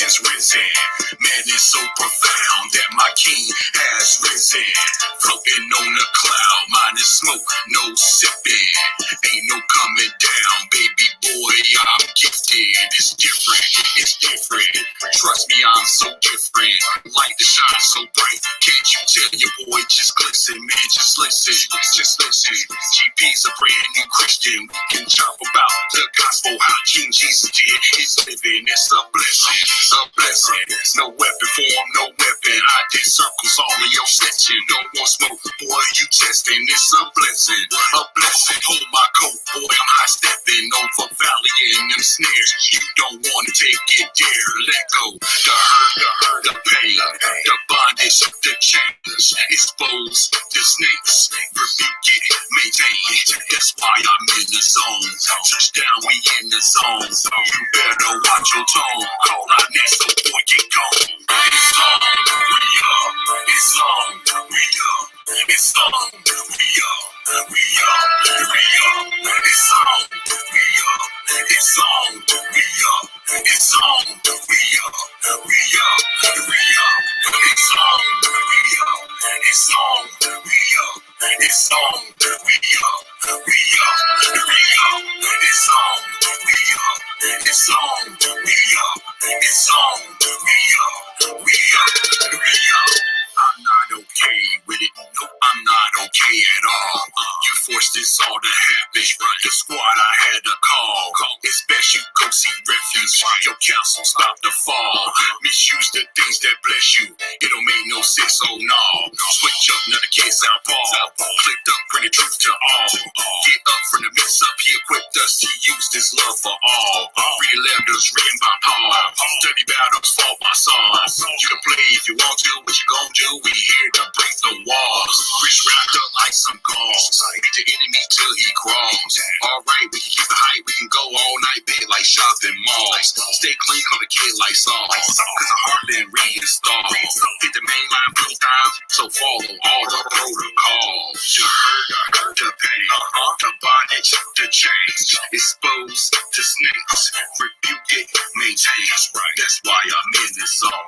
has risen. Man is so profound that my king has risen. Floating on a cloud, mine is smoke, no sipping. Ain't no coming down, baby boy, I'm gifted. It's different, it's different. Trust me, I'm so different. Light to shine so bright. Can't you tell your boy just glisten, man? Just listen, just listen. GP's a brand new Christian. We can talk about the gospel, how King Jesus did his living. It's a blessing, a blessing. No weapon form, no weapon. I did circles all in your section. No more smoke, boy, you testing. It's a blessing, a blessing. Hold my coat, boy, I'm high stepping over valley and them snares. You don't want to take it there. Let go. The hurt, the pain, the bondage, the chains. Expose the snakes. Rebuke it, maintain it. That's why I'm in the zone. Touchdown, we in the zone. You better watch your tone. Call out next, so boy, get gone. It's on, we up. It's on, we up. It's on, we up. We up, we up. It's on, we up. It's on, we up. It's on, we up. We up, we up. It's on, we up. It's on, we up. It's on, we up. We up, we up. It's on, we up. It's on, we up. It's on, we up. We up, we up. I'm not okay with it. No, I'm not okay at all. You forced this all to happen. The squad I had to call. It's best you go seek refuge. Your counsel stop the fall. Misuse the things that bless you. It don't make no sense, oh no. Switch up, another kid sound Paul. Clicked up, bring the truth to all. Get up from the mix up. He equipped us to use this love for all. Read letters written by Paul. Dirty battles fought by Saul. You can play if you want to. What you gon' do? We here to break the walls. Rich wrapped up like some galls. Beat the enemy till he crawls. Alright, we can keep the hype. We can go all night big like shopping malls. Stay clean, call the kid like Saul. Cause the heart been reinstalled. Hit the main line blue time, so follow all the protocols. You heard the pain, the bondage, the chains. Expose the snakes. Rebuke it, maintain. That's why I'm in the zone.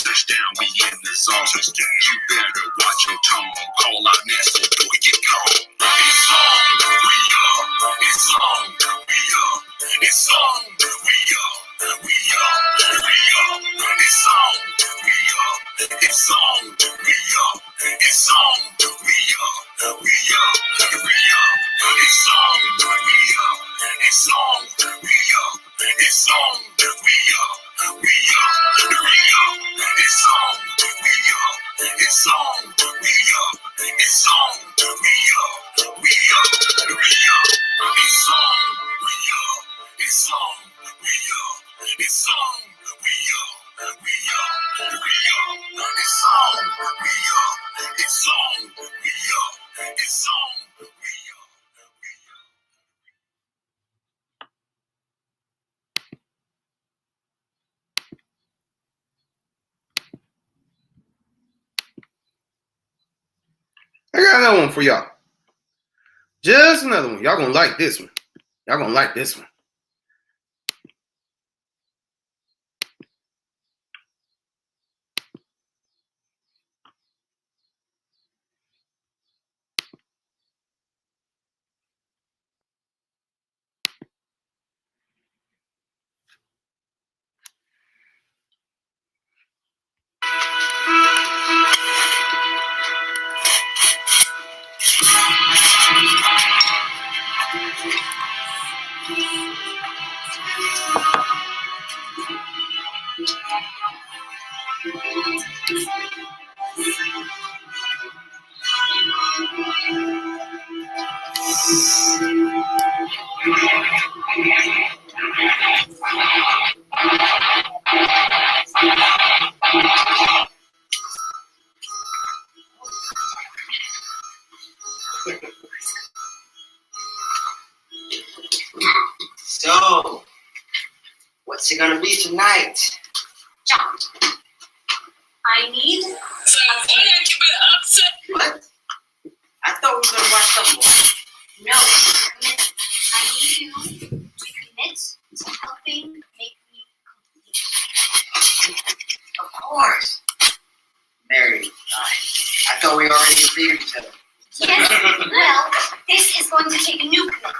Touchdown, we in the zone. You better watch your tone. Call out next, so do we get gone. It's on, we up. It's on, we up. It's on, we up. We up, we up. It's on, we up. It's on, we up. It's on, we up. We up, we up. It's on, we up. It's on, we up. It's on, we up. We up, we up. It's on, we up. It's on, we up. It's on, we up. We up, we up. It's on, we up. It's on, we up. It's on, we up. We up, we up. It's on, we up. It's on, we up. It's on, we up. I got another one for y'all. Just another one. Y'all gonna like this one. Y'all gonna like this one. So, what's it gonna be tonight? John, I need What? I thought we were gonna watch something. no. I need you to commit to helping make me complete. course. Mary, I thought we already agreed with each other. Yes, well, this is going to take a new commitment.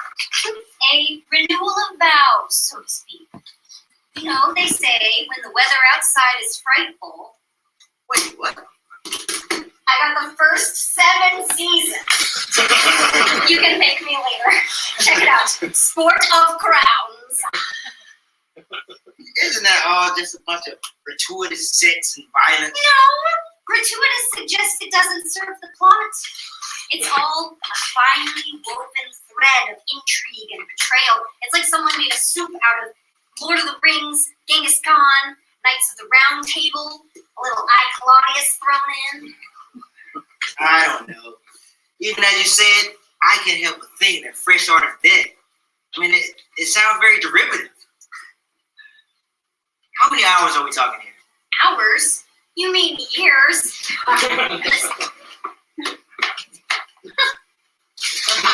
A renewal of vows, so to speak. You know, they say when the weather outside is frightful. Wait, what? I got the first 7 seasons. You can thank me later. Check it out. Sport of Crowns. Isn't that all just a bunch of gratuitous sex and violence? No, gratuitous suggests it doesn't serve the plot. It's all a finely woven thread of intrigue and betrayal. It's like someone made a soup out of Lord of the Rings, Genghis Khan, Knights of the Round Table, a little I, Claudius thrown in. I don't know. Even as you said, I can't help but think that fresh art is dead. I mean, it sounds very derivative. How many hours are we talking here? Hours? You mean years?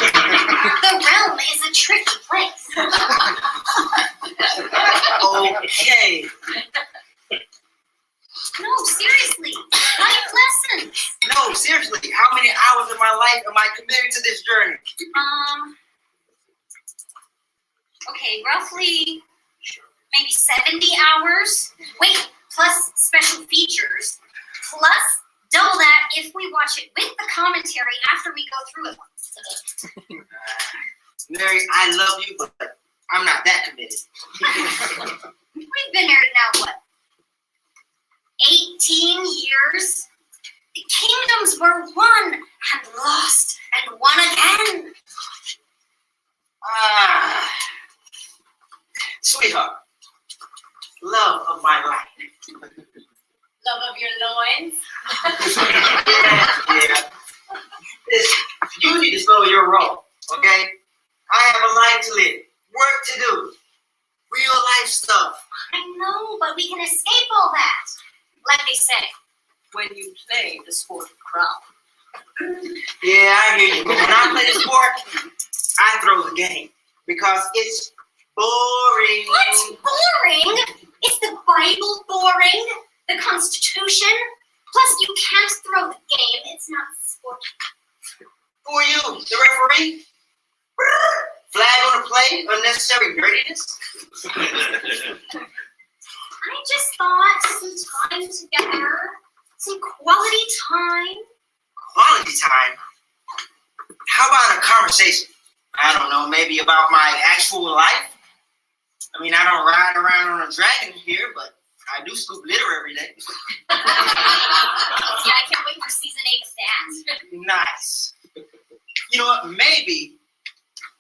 The realm is a tricky place. Okay. No, seriously. Life lessons. No, seriously, how many hours of my life am I committed to this journey? Okay, roughly maybe 70 hours. Wait, plus special features. Plus double that if we watch it with the commentary after we go through it once. Mary, I love you, but I'm not that committed. We've been married now, what? 18 years? The kingdoms were won and lost and won again. Sweetheart, love of my life. Love of your loins. Yeah. You need to slow your roll, okay? I have a life to live, work to do, real life stuff. I know, but we can escape all that. Like they say, when you play the sport of crown. Yeah, I hear you. But when I play the sport, I throw the game because it's boring. What's boring? Is the Bible boring? The Constitution? Plus, you can't throw the game. It's not sport. Who are you, the referee? Flag on the play, unnecessary dirtiness? I just thought some time together, some quality time. Quality time? How about a conversation? I don't know, maybe about my actual life? I mean, I don't ride around on a dragon here, but I do scoop litter every day. Yeah, I can't wait for season 8 of that. Nice. You know what, maybe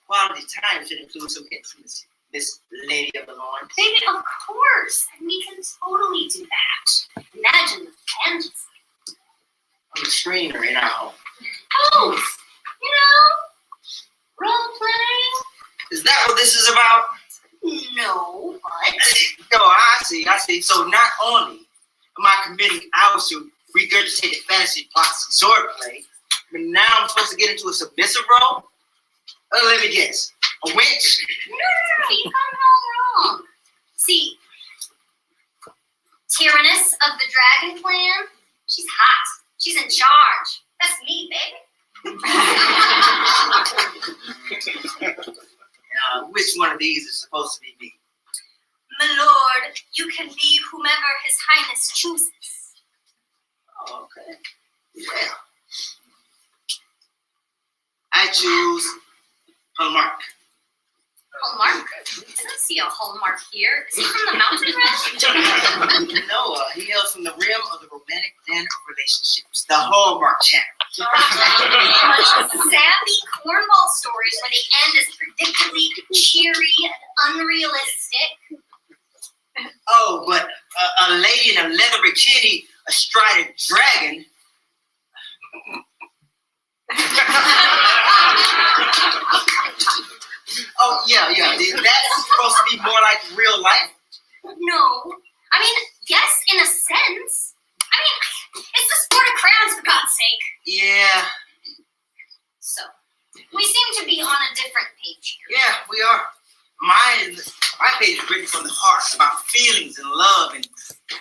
quality time should include some intimacy, Miss Lady of the Lawn. Baby, of course. And we can totally do that. Imagine the fantasy. I'm a screener in our home. Oh, you know, role playing. Is that what this is about? No, but No, I see. So not only am I committing hours to regurgitated fantasy plots and swordplay, but now I'm supposed to get into a submissive role? Let me guess. A witch? no, you got it all wrong. See, Tyrannus of the Dragon Clan, she's hot. She's in charge. That's me, baby. Which one of these is supposed to be me? My lord, you can be whomever His Highness chooses. Oh, okay. Well, I choose Hallmark. Hallmark? I don't see a Hallmark here. Is he from the mountain range? No, he hails from the realm of the romantic and of relationships. The Hallmark channel. Sappy cornball stories where the end is predictably cheery and unrealistic. Oh, but a lady in a leather bikini astride a dragon. Oh, yeah. That's supposed to be more like real life. No. I mean, yes, in a sense. I mean, it's the sport of crowns, for God's sake. Yeah. So, we seem to be on a different page here. Yeah, we are. My page is written from the heart about feelings and love and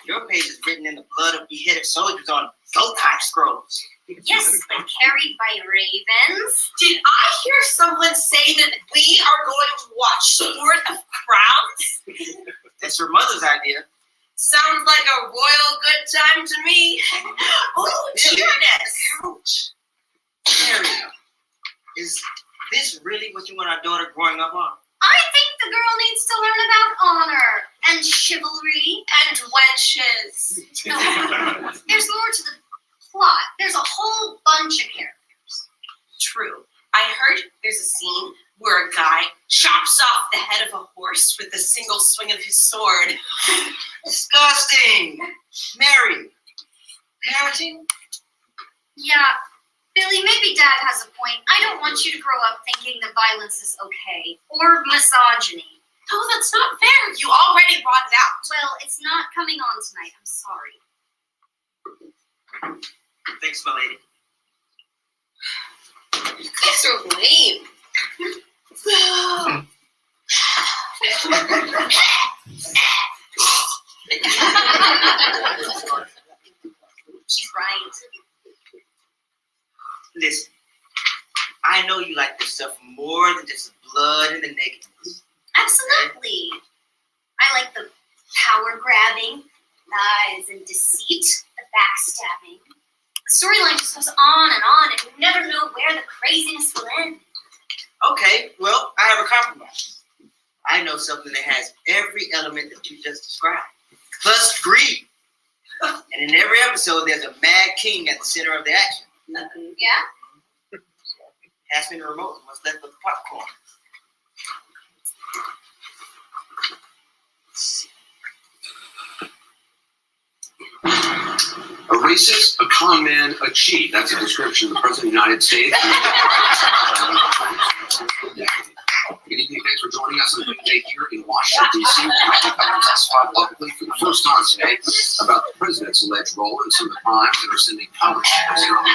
Your page is written in the blood of beheaded soldiers on goat-hide scrolls. Yes, but carried by ravens. Did I hear someone say that we are going to watch Sword of Crowns? That's your mother's idea. Sounds like a royal good time to me. Oh, cheerness. Ouch. Mary, is this really what you want our daughter growing up on? I think the girl needs to learn about honor and chivalry. And wenches. There's more to the plot. There's a whole bunch of characters. True. I heard there's a scene where a guy chops off the head of a horse with a single swing of his sword. Disgusting. Mary, parenting? Yeah, Billy, maybe Dad has a point. I don't want you to grow up thinking that violence is okay. Or misogyny. No, that's not fair. You already brought it out. Well, it's not coming on tonight. I'm sorry. Thanks, my lady. You guys are lame. She's right. Listen, I know you like this stuff more than just the blood and the nakedness. Absolutely. I like the power grabbing, lies and deceit, the backstabbing. The storyline just goes on, and you never know where the craziness will end. Okay, well, I have a compromise. I know something that has every element that you just described, plus greed. And in every episode, there's a mad king at the center of the action. Yeah? Pass me the remote and what's left of the popcorn. A racist, a con man, a cheat. That's a description of the President of the United States. Good evening, thanks for joining us on the big day here in Washington, D.C. I think I'm going to testify publicly for the first time today about the president's alleged role in some of the crimes that are sending college students here on the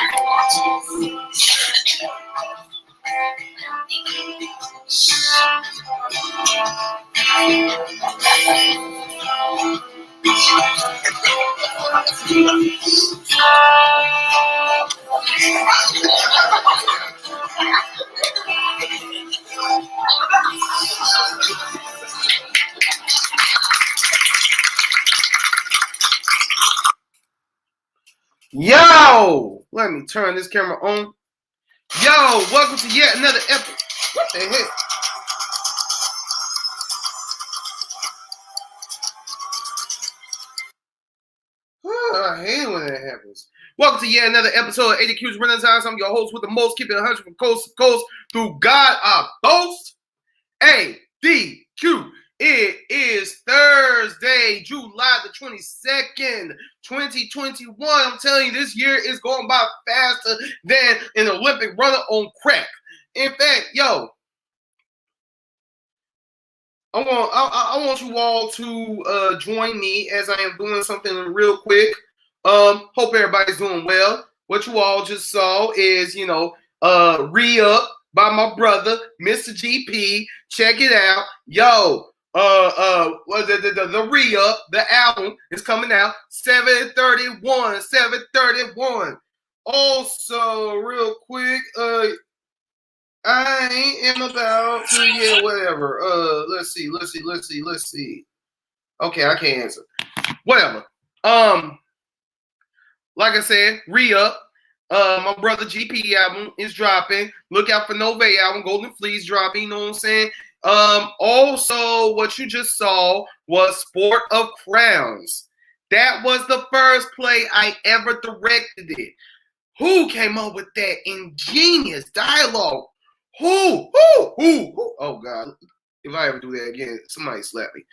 Yo, let me turn this camera on. Yo, welcome to yet another episode. What the heck? I hate when that happens. Welcome to yet another episode of ADQ's Renaissance. I'm your host with the most, keeping it 100 from coast to coast. Through God I boast. ADQ. It is Thursday, July the 22nd, 2021. I'm telling you, this year is going by faster than an Olympic runner on crack. In fact, yo, I want you all to join me as I am doing something real quick. Hope everybody's doing well. What you all just saw is, Re-Up by my brother, Mr. GP. Check it out. Yo, the Re-Up, the album is coming out 7/31. Also, real quick, I am about to, whatever. Let's see. Okay, I can't answer. Whatever. Like I said, Re-Up. My brother GP album is dropping. Look out for Nove album, Golden Fleece dropping, you know what I'm saying? Also, what you just saw was Sport of Crowns. That was the first play I ever directed it. Who came up with that ingenious dialogue? Who? Oh, God. If I ever do that again, somebody slap me.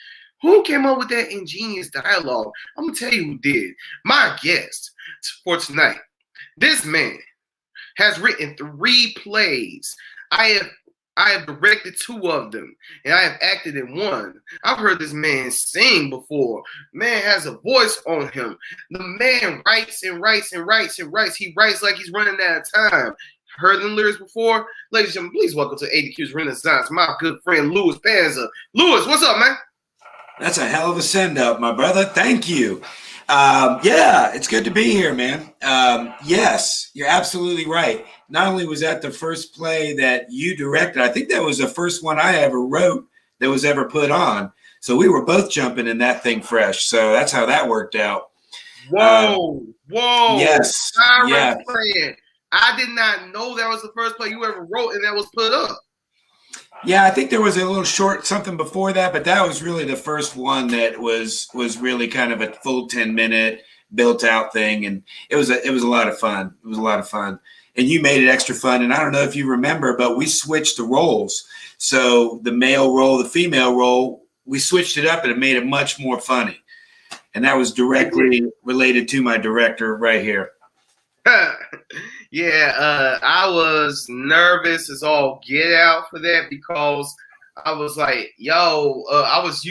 Who came up with that ingenious dialogue? I'm going to tell you who did. My guest for tonight. This man has written 3 plays. I have directed 2 of them, and I have acted in 1. I've heard this man sing before. Man has a voice on him. The man writes and writes and writes and writes. He writes like he's running out of time. Heard them lyrics before? Ladies and gentlemen, please welcome to ADQ's Renaissance, my good friend Louis Panzer. Louis, what's up, man? That's a hell of a send up, my brother. Thank you. Yeah, it's good to be here, man. Yes, you're absolutely right. Not only was that the first play that you directed, I think that was the first one I ever wrote that was ever put on. So we were both jumping in that thing fresh. So that's how that worked out. Whoa. Yes. Siren Yeah. playing. I did not know that was the first play you ever wrote and that was put up. Yeah, I think there was a little short something before that, but that was really the first one that was really kind of a full 10-minute built out thing, and it was a lot of fun. It was a lot of fun, and you made it extra fun. And I don't know if you remember, but we switched the roles. So the male role, the female role, we switched it up, and it made it much more funny. And that was directly related to my director right here. Yeah, I was nervous as all get out for that because I was like, yo, I was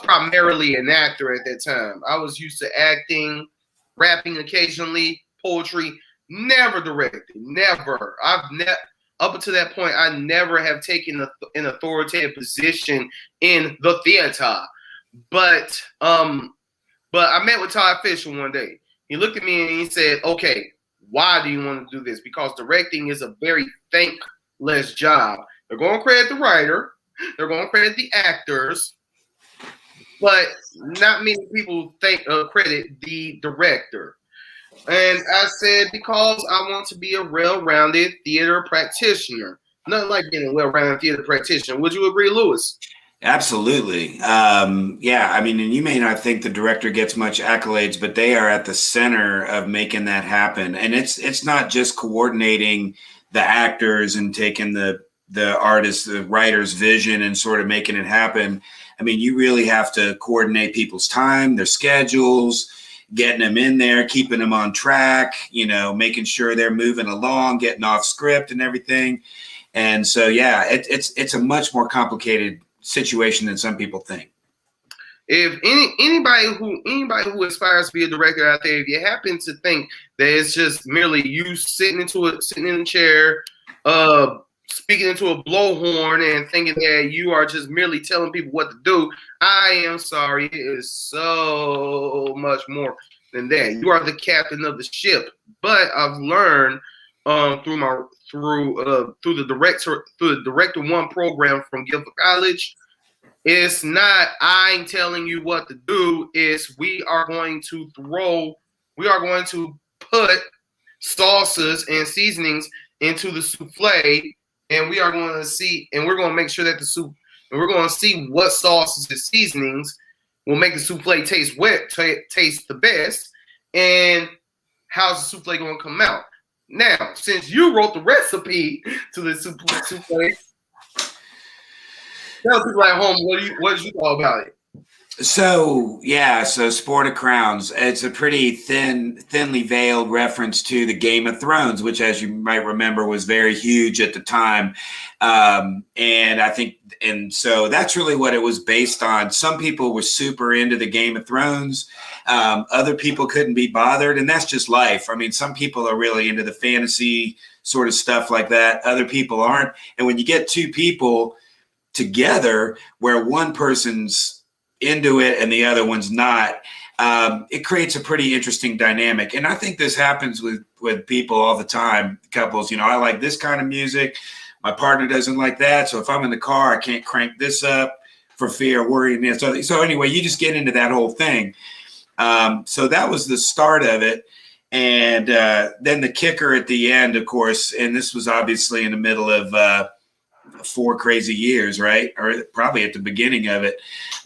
primarily an actor at that time. I was used to acting, rapping occasionally, poetry, never directing, never. Up until that point, I never have taken an authoritative position in the theater. But I met with Todd Fisher one day. He looked at me and he said, okay, why do you want to do this? Because directing is a very thankless job. They're going to credit the writer. They're going to credit the actors. But not many people credit the director. And I said, because I want to be a well-rounded theater practitioner. Nothing like being a well-rounded theater practitioner. Would you agree, Louis? Absolutely. Yeah, I mean, and you may not think the director gets much accolades, but they are at the center of making that happen. And it's not just coordinating the actors and taking the artist, the writer's vision and sort of making it happen. I mean, you really have to coordinate people's time, their schedules, getting them in there, keeping them on track, you know, making sure they're moving along, getting off script and everything. And so, yeah, it's a much more complicated situation than some people think. If anybody who aspires to be a director out there, if you happen to think that it's just merely you sitting in a chair, speaking into a blowhorn and thinking that you are just merely telling people what to do, I am sorry. It is so much more than that. You are the captain of the ship. But I've learned through the Director One program from Guilford College. It's not I'm telling you what to do. It's we are going to put sauces and seasonings into the souffle, and we're going to make sure that the soup, and we're going to see what sauces and seasonings will make the souffle taste the best, and how's the souffle going to come out. Now, since you wrote the recipe to the souffle, tell people at home what did you thought about it. So Sport of Crowns. It's a pretty thinly veiled reference to the Game of Thrones, which, as you might remember, was very huge at the time. And so that's really what it was based on. Some people were super into the Game of Thrones. Other people couldn't be bothered, and that's just life. I mean, some people are really into the fantasy sort of stuff like that. Other people aren't. And when you get two people together where one person's into it and the other one's not, it creates a pretty interesting dynamic. And I think this happens with people all the time, couples. You know, I like this kind of music. My partner doesn't like that. So if I'm in the car, I can't crank this up for fear of worrying this. So anyway, you just get into that whole thing. So that was the start of it. And then the kicker at the end, of course, and this was obviously in the middle of 4 crazy years, right? Or probably at the beginning of it,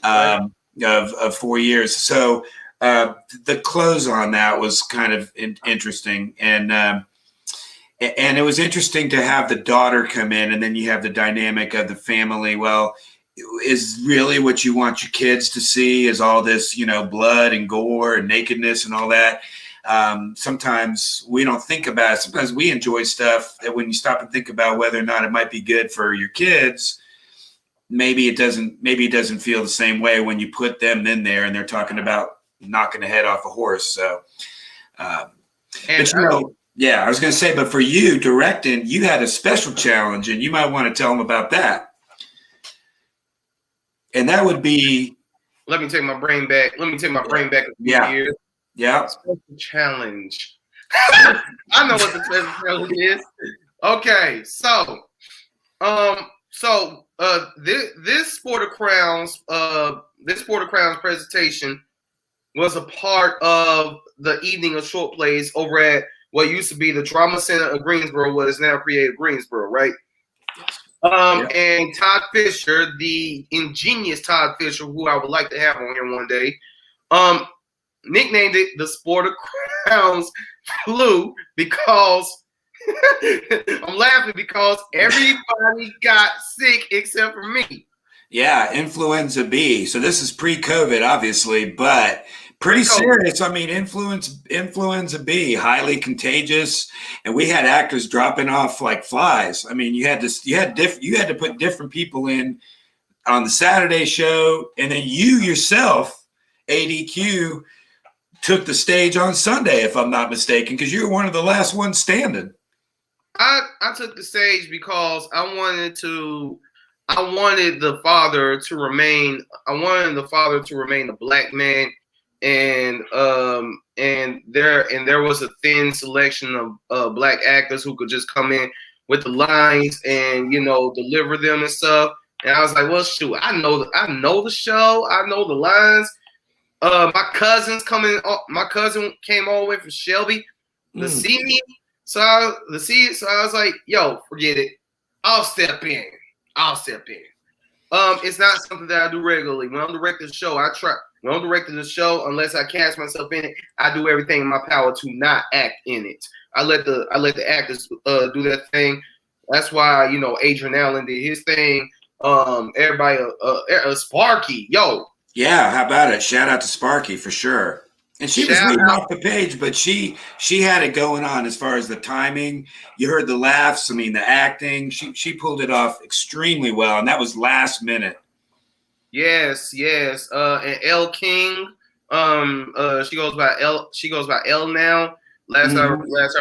of 4 years. So the close on that was kind of interesting. And it was interesting to have the daughter come in, and then you have the dynamic of the family. Well, is really what you want your kids to see is all this, you know, blood and gore and nakedness and all that. Sometimes we don't think about it. Sometimes we enjoy stuff that when you stop and think about whether or not it might be good for your kids, maybe it doesn't feel the same way when you put them in there and they're talking about knocking the head off a horse. So, but you know, yeah, I was going to say, but for you directing, you had a special challenge, and you might want to tell them about that. And that would be. Let me take my brain back. Let me take my brain back a few years. Yeah. Special challenge. I know what the special challenge is. Okay, so this Sport of Crowns presentation was a part of the evening of short plays over at what used to be the Drama Center of Greensboro, what is now Creative Greensboro, right? And Todd Fisher, the ingenious Todd Fisher, who I would like to have on here one day, nicknamed it the Sport of Crowns flu because I'm laughing because everybody got sick except for me. Yeah, influenza B. So this is pre-COVID, obviously, but pretty serious. I mean, influenza B, highly contagious, and we had actors dropping off like flies. I mean, you had to put different people in on the Saturday show, and then you yourself, ADQ, took the stage on Sunday, if I'm not mistaken, because you were one of the last ones standing. I took the stage because I wanted the father to remain a black man, and there was a thin selection of black actors who could just come in with the lines and deliver them and stuff. And I was like, well, shoot, I know the show, I know the lines. My cousin came all the way from Shelby to see me. So I was like, yo, forget it. I'll step in. It's not something that I do regularly. When I'm directing the show, unless I cast myself in it, I do everything in my power to not act in it. I let the actors do that thing. That's why, Adrian Allen did his thing. Everybody, Sparky, yo. Yeah, how about it? Shout out to Sparky for sure. And she was reading off the page, but she had it going on as far as the timing. You heard the laughs. I mean, the acting. She pulled it off extremely well, and that was last minute. Yes. And Elle King, she goes by Elle now. Last I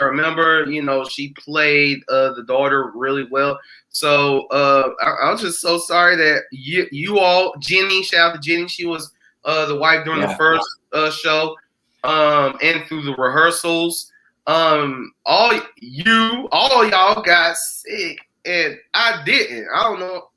remember, she played the daughter really well. So I was just so sorry that you all, Jenny, shout out to Jenny. She was the wife during the first show. And through the rehearsals, all y'all got sick, and I didn't. I don't know.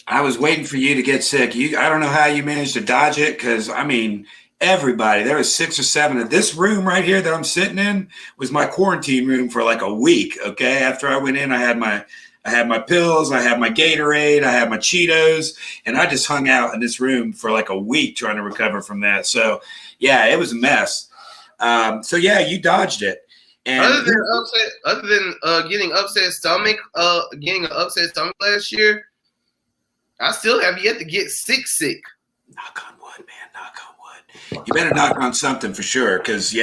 I was waiting for you to get sick. I don't know how you managed to dodge it, because I mean, everybody. There was 6 or 7 of this room right here that I'm sitting in was my quarantine room for like a week. Okay, after I went in, I had my pills, I had my Gatorade, I had my Cheetos, and I just hung out in this room for like a week trying to recover from that. So, yeah, it was a mess. So yeah, you dodged it. And other than getting an upset stomach last year, I still have yet to get sick. Knock on wood, man. Knock on wood. You better knock on something for sure, because but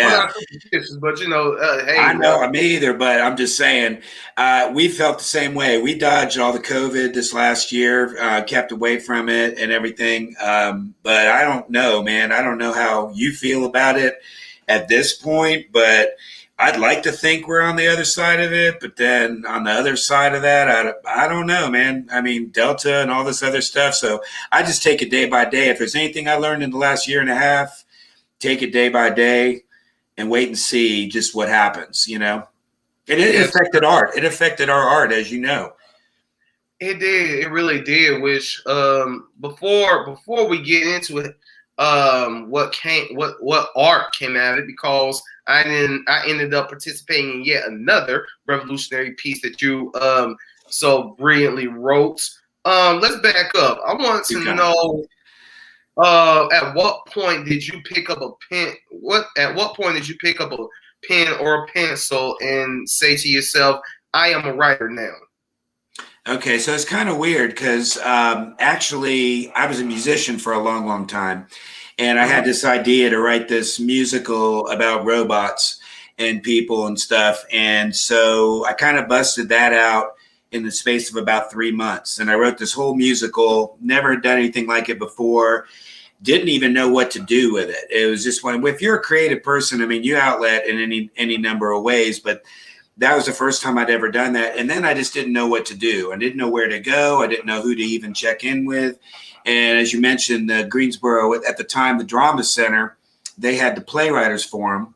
hey, I know me either. But I'm just saying, we felt the same way. We dodged all the COVID this last year, kept away from it and everything. But I don't know, man. I don't know how you feel about it at this point, but I'd like to think we're on the other side of it, but then on the other side of that, I don't know, man. I mean, Delta and all this other stuff. So I just take it day by day. If there's anything I learned in the last year and a half, take it day by day and wait and see just what happens, It affected art. It affected our art, as you know. It did. It really did. Which before we get into it, what art came out of it, because I ended up participating in yet another revolutionary piece that you so brilliantly wrote. Let's back up. I want to know at what point did you pick up a pen? At what point did you pick up a pen or a pencil and say to yourself, I am a writer now? Okay, so it's kind of weird because actually I was a musician for a long, long time. And I had this idea to write this musical about robots and people and stuff. And so I kind of busted that out in the space of about 3 months. And I wrote this whole musical, never done anything like it before, didn't even know what to do with it. It was just if you're a creative person, I mean, you outlet in any number of ways, but that was the first time I'd ever done that. And then I just didn't know what to do. I didn't know where to go. I didn't know who to even check in with. And as you mentioned, Greensboro, at the time, the Drama Center, they had the Playwriters Forum.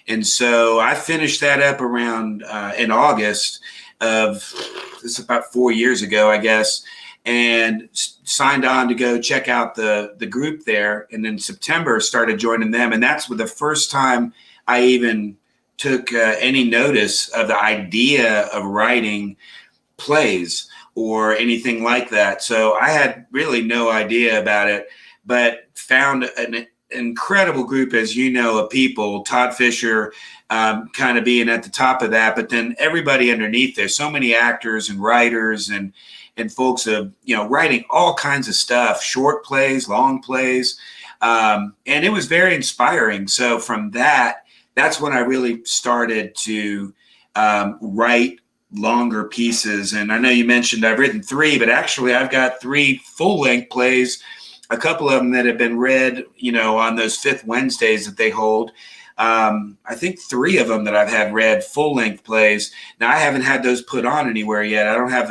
And so I finished that up around in August of, this is about 4 years ago, I guess, and signed on to go check out the group there. And in September, started joining them. And that's the first time I even took any notice of the idea of writing plays or anything like that. So I had really no idea about it, but found an incredible group, as you know, of people, Todd Fisher kind of being at the top of that, but then everybody underneath there, so many actors and writers and folks of, writing all kinds of stuff, short plays, long plays. And it was very inspiring. So from that's when I really started to write longer pieces. And I know you mentioned I've written 3, but actually I've got 3 full-length plays, a couple of them that have been read, on those 5th Wednesdays that they hold. I think 3 of them that I've had read, full-length plays. Now I haven't had those put on anywhere yet. I don't have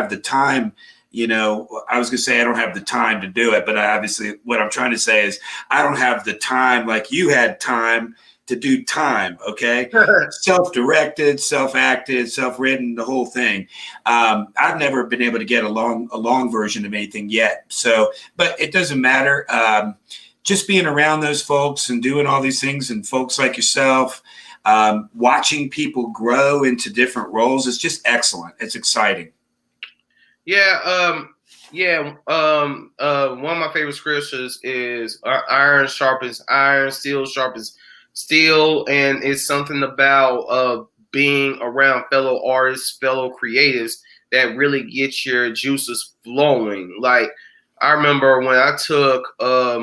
the time. I was going to say I don't have the time to do it, but obviously what I'm trying to say is I don't have the time like you had time to do time, okay? Self-directed, self-acted, self-written, the whole thing. I've never been able to get a long version of anything yet. So, but it doesn't matter. Just being around those folks and doing all these things, and folks like yourself, watching people grow into different roles is just excellent. It's exciting. Yeah. One of my favorite scriptures is iron sharpens iron, steel sharpens steel, and it's something about being around fellow artists, fellow creatives that really gets your juices flowing. Like I remember when I took a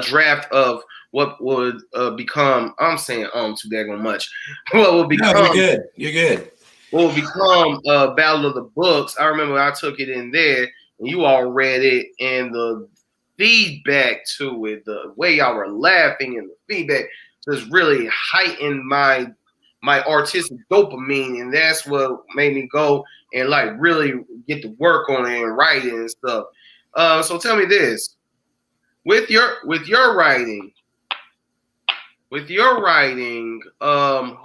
draft of what would become. I'm saying too daggone much. What would become? No, you're good. What would become Battle of the Books? I remember I took it in there, and you all read it, and the feedback to it, the way y'all were laughing, and the feedback just really heightened my artistic dopamine, and that's what made me go and like really get to work on it and write it and stuff. So tell me this: with your writing,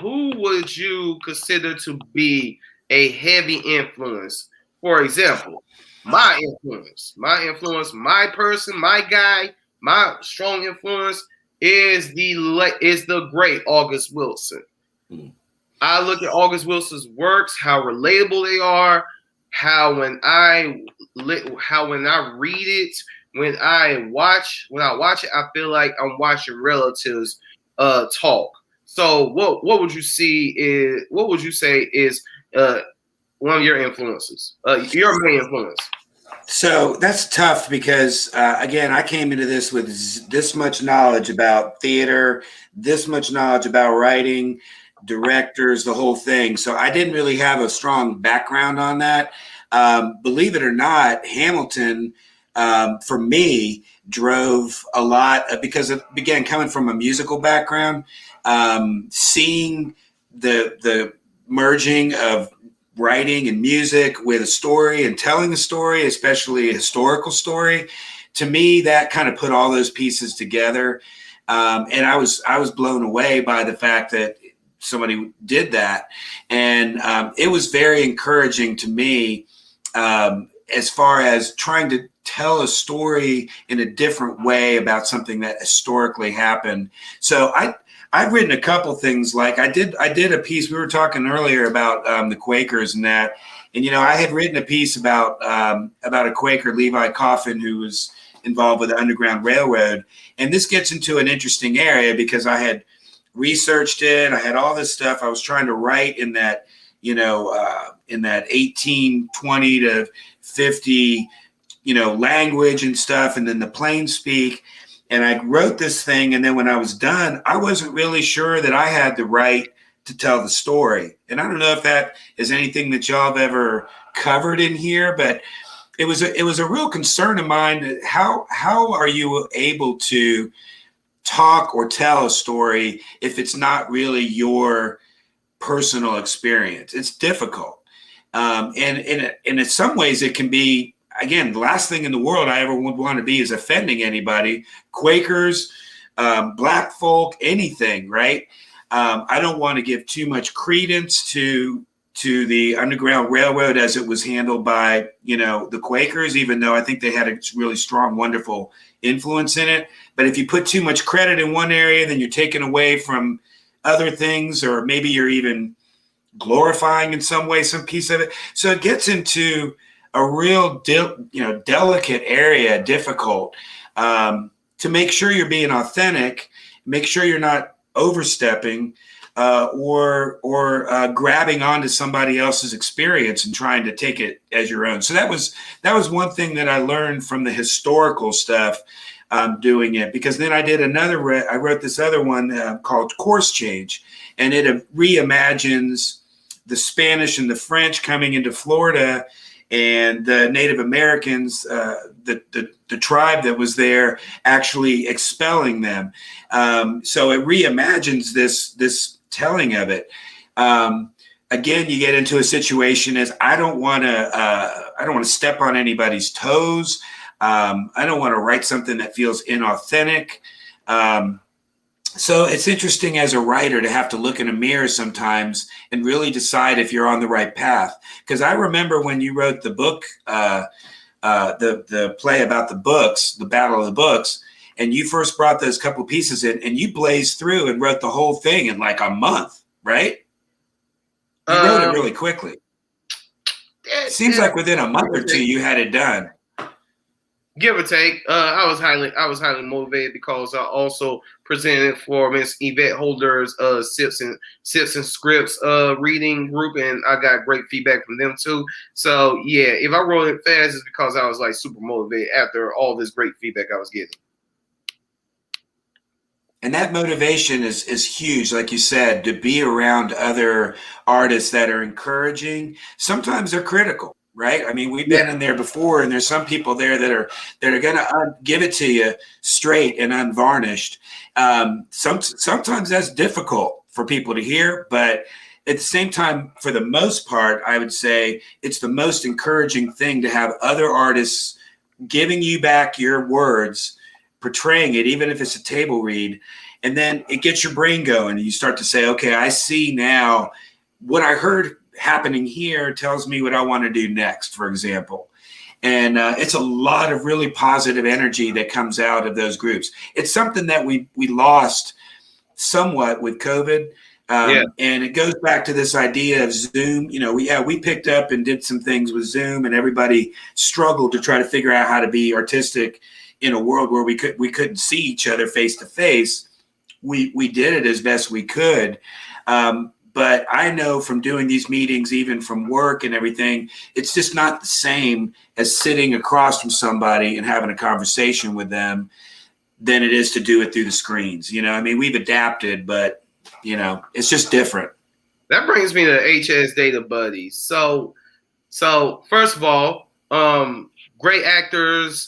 who would you consider to be a heavy influence? For example, my influence, my person, my guy, my strong influence is the great August Wilson. I look at August Wilson's works, how relatable they are, how when I read it, when I watch it, I feel like I'm watching relatives talk. So what would you say is one of your influences, your main influence? So that's tough because, again, I came into this with this much knowledge about theater, this much knowledge about writing, directors, the whole thing. So I didn't really have a strong background on that. Believe it or not, Hamilton, for me, drove a lot because it began coming from a musical background, seeing the merging of writing and music with a story and telling a story, especially a historical story. To me, that kind of put all those pieces together. And I was blown away by the fact that somebody did that. And it was very encouraging to me as far as trying to tell a story in a different way about something that historically happened. So I've written a couple things. Like I did a piece. We were talking earlier about the Quakers and that, and I had written a piece about a Quaker, Levi Coffin, who was involved with the Underground Railroad. And this gets into an interesting area because I had researched it. I had all this stuff. I was trying to write in that, in that 1820 to 50, language and stuff, and then the plain speak. And I wrote this thing, and then when I was done, I wasn't really sure that I had the right to tell the story. And I don't know if that is anything that y'all have ever covered in here, but it was a real concern of mine. How are you able to talk or tell a story if it's not really your personal experience. It's difficult. And in some ways it can be, again, the last thing in the world I ever would want to be is offending anybody, Quakers, Black folk, anything, right? I don't want to give too much credence to the Underground Railroad as it was handled by, the Quakers, even though I think they had a really strong, wonderful influence in it. But if you put too much credit in one area, then you're taking away from other things, or maybe you're even glorifying in some way some piece of it. So it gets into a real delicate area, difficult, to make sure you're being authentic, make sure you're not overstepping or grabbing onto somebody else's experience and trying to take it as your own. So that was one thing that I learned from the historical stuff, doing it, because then I did I wrote this other one called Course Change, and it reimagines the Spanish and the French coming into Florida, and the Native Americans, the tribe that was there, actually expelling them. So it reimagines this telling of it. Again, you get into a situation as I don't want to step on anybody's toes. I don't want to write something that feels inauthentic. So it's interesting as a writer to have to look in a mirror sometimes and really decide if you're on the right path. Because I remember when you wrote the book, the play about the books, the Battle of the Books, and you first brought those couple pieces in, and you blazed through and wrote the whole thing in like a month, right? You wrote it really quickly. It seems like within a month or two you had it done. Give or take. I was highly motivated because I also presented for Miss Yvette Holder's Sips and Scripts reading group, and I got great feedback from them too. So yeah, if I wrote it fast, it's because I was like super motivated after all this great feedback I was getting. And that motivation is huge, like you said, to be around other artists that are encouraging. Sometimes they're critical. Right. I mean, we've been in there before, and there's some people there that are going to give it to you straight and unvarnished. Sometimes that's difficult for people to hear, but at the same time, for the most part, I would say it's the most encouraging thing to have other artists giving you back your words, portraying it, even if it's a table read, and then it gets your brain going, and you start to say, okay, I see now what I heard happening here tells me what I want to do next, for example. And it's a lot of really positive energy that comes out of those groups. It's something that we lost somewhat with COVID. And it goes back to this idea of Zoom. We picked up and did some things with Zoom, and everybody struggled to try to figure out how to be artistic in a world where we couldn't see each other face to face. We did it as best we could. But I know from doing these meetings, even from work and everything, it's just not the same as sitting across from somebody and having a conversation with them than it is to do it through the screens. I mean, we've adapted, but, it's just different. That brings me to HS Data Buddies. So first of all, great actors,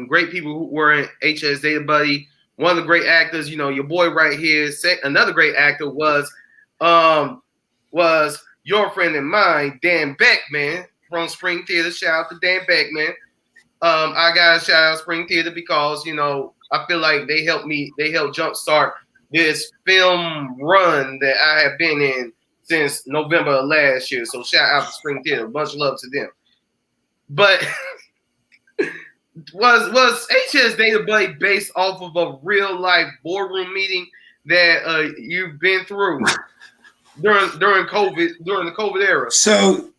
great people who were in HS Data Buddy. One of the great actors, your boy right here. Another great actor was your friend and mine, Dan Beckman from Spring Theater. Shout out to Dan Beckman. I got to shout out Spring Theater because, I feel like they helped jumpstart this film run that I have been in since November of last year. So shout out to Spring Theater. Much love to them. But was HS Data Buddy based off of a real life boardroom meeting that you've been through during the COVID era? So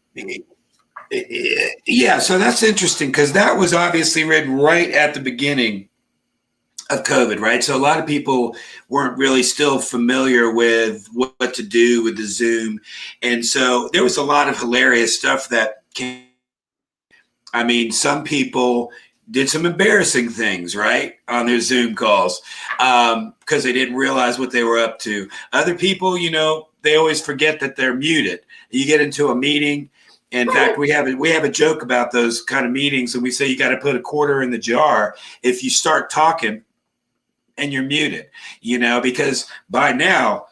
yeah, so that's interesting because that was obviously written right at the beginning of COVID, right? So a lot of people weren't really still familiar with what to do with the Zoom. And so there was a lot of hilarious stuff that came. I mean, some people did some embarrassing things, right, on their Zoom calls because they didn't realize what they were up to. Other people, they always forget that they're muted. You get into a meeting. In fact, we have a joke about those kind of meetings, and we say you got to put a quarter in the jar. If you start talking and you're muted, you know, because by now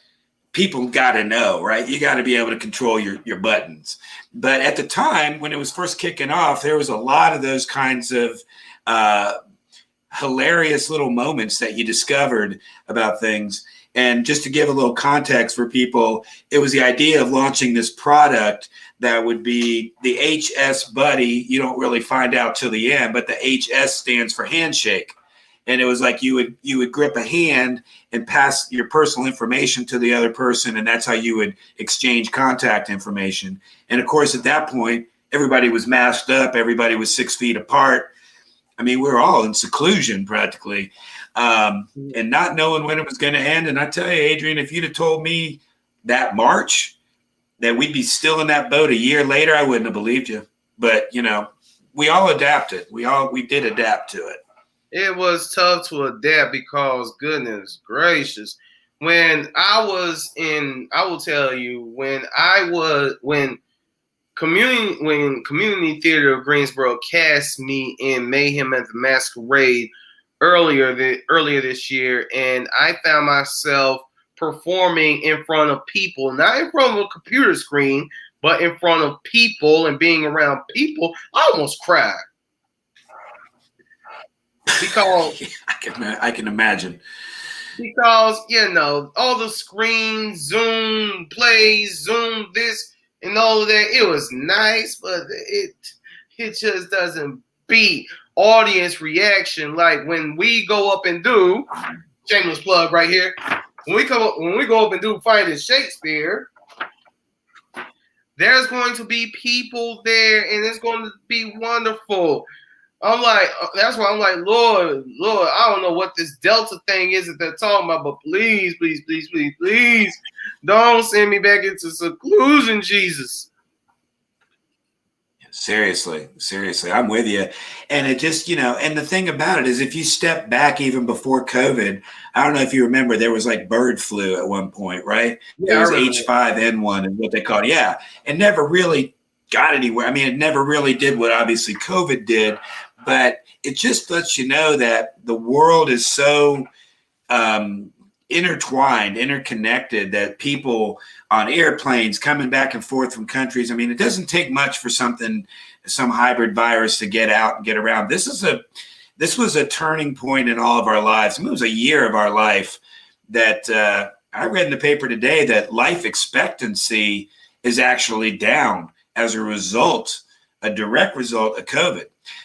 people got to know, right? You got to be able to control your buttons. But at the time when it was first kicking off, there was a lot of those kinds of hilarious little moments that you discovered about things. And just to give a little context for people, it was the idea of launching this product that would be the HS Buddy. You don't really find out till the end, but the HS stands for handshake. And it was like you would grip a hand and pass your personal information to the other person, and that's how you would exchange contact information. And of course, at that point, everybody was masked up. Everybody was 6 feet apart. I mean, we were all in seclusion practically, and not knowing when it was going to end. And I tell you, Adrian, if you'd have told me that March that we'd be still in that boat a year later, I wouldn't have believed you. But, you know, we all adapted. We did adapt to it. It was tough to adapt because, goodness gracious, when I will tell you, when Community Theater of Greensboro cast me in Mayhem at the Masquerade earlier this year, and I found myself performing in front of people, not in front of a computer screen, but in front of people and being around people, I almost cried. Because I can imagine. Because, you know, all the screens, Zoom plays, Zoom this and all of that, it was nice, but it just doesn't beat audience reaction. Like when we go up and do, shameless plug right here, when we go up and do Finding Shakespeare, there's going to be people there and it's going to be wonderful. I'm like, that's why I'm like, Lord, I don't know what this Delta thing is that they're talking about, but please, don't send me back into seclusion, Jesus. Seriously, I'm with you. And it just, you know, and the thing about it is if you step back even before COVID, I don't know if you remember, there was like bird flu at one point, right? Yeah, there was H5N1 and what they called, yeah. It never really got anywhere. I mean, it never really did what obviously COVID did, but it just lets you know that the world is so intertwined, interconnected, that people on airplanes coming back and forth from countries. I mean, it doesn't take much for some hybrid virus to get out and get around. This was a turning point in all of our lives. I mean, it was a year of our life that I read in the paper today that life expectancy is actually down as a direct result of COVID.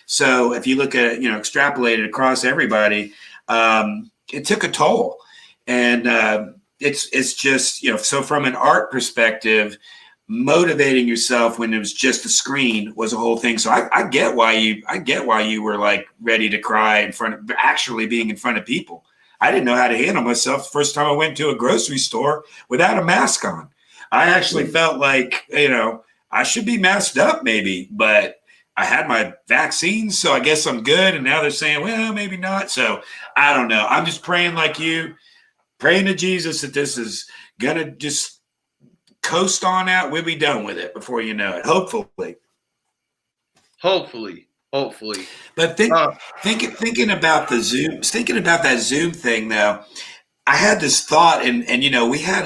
So if you look at it, you know, extrapolated across everybody, it took a toll. And it's just, you know, so from an art perspective, motivating yourself when it was just a screen was a whole thing. So I get why you were like ready to cry in front of actually being in front of people. I didn't know how to handle myself the first time I went to a grocery store without a mask on. I actually felt like, you know, I should be masked up maybe, but I had my vaccine, so I guess I'm good. And now they're saying, well, maybe not. So I don't know. I'm just praying like you, praying to Jesus that this is going to just coast on out. We'll be done with it before you know it. Hopefully. But thinking about the Zoom, thinking about that Zoom thing though, I had this thought and you know, we had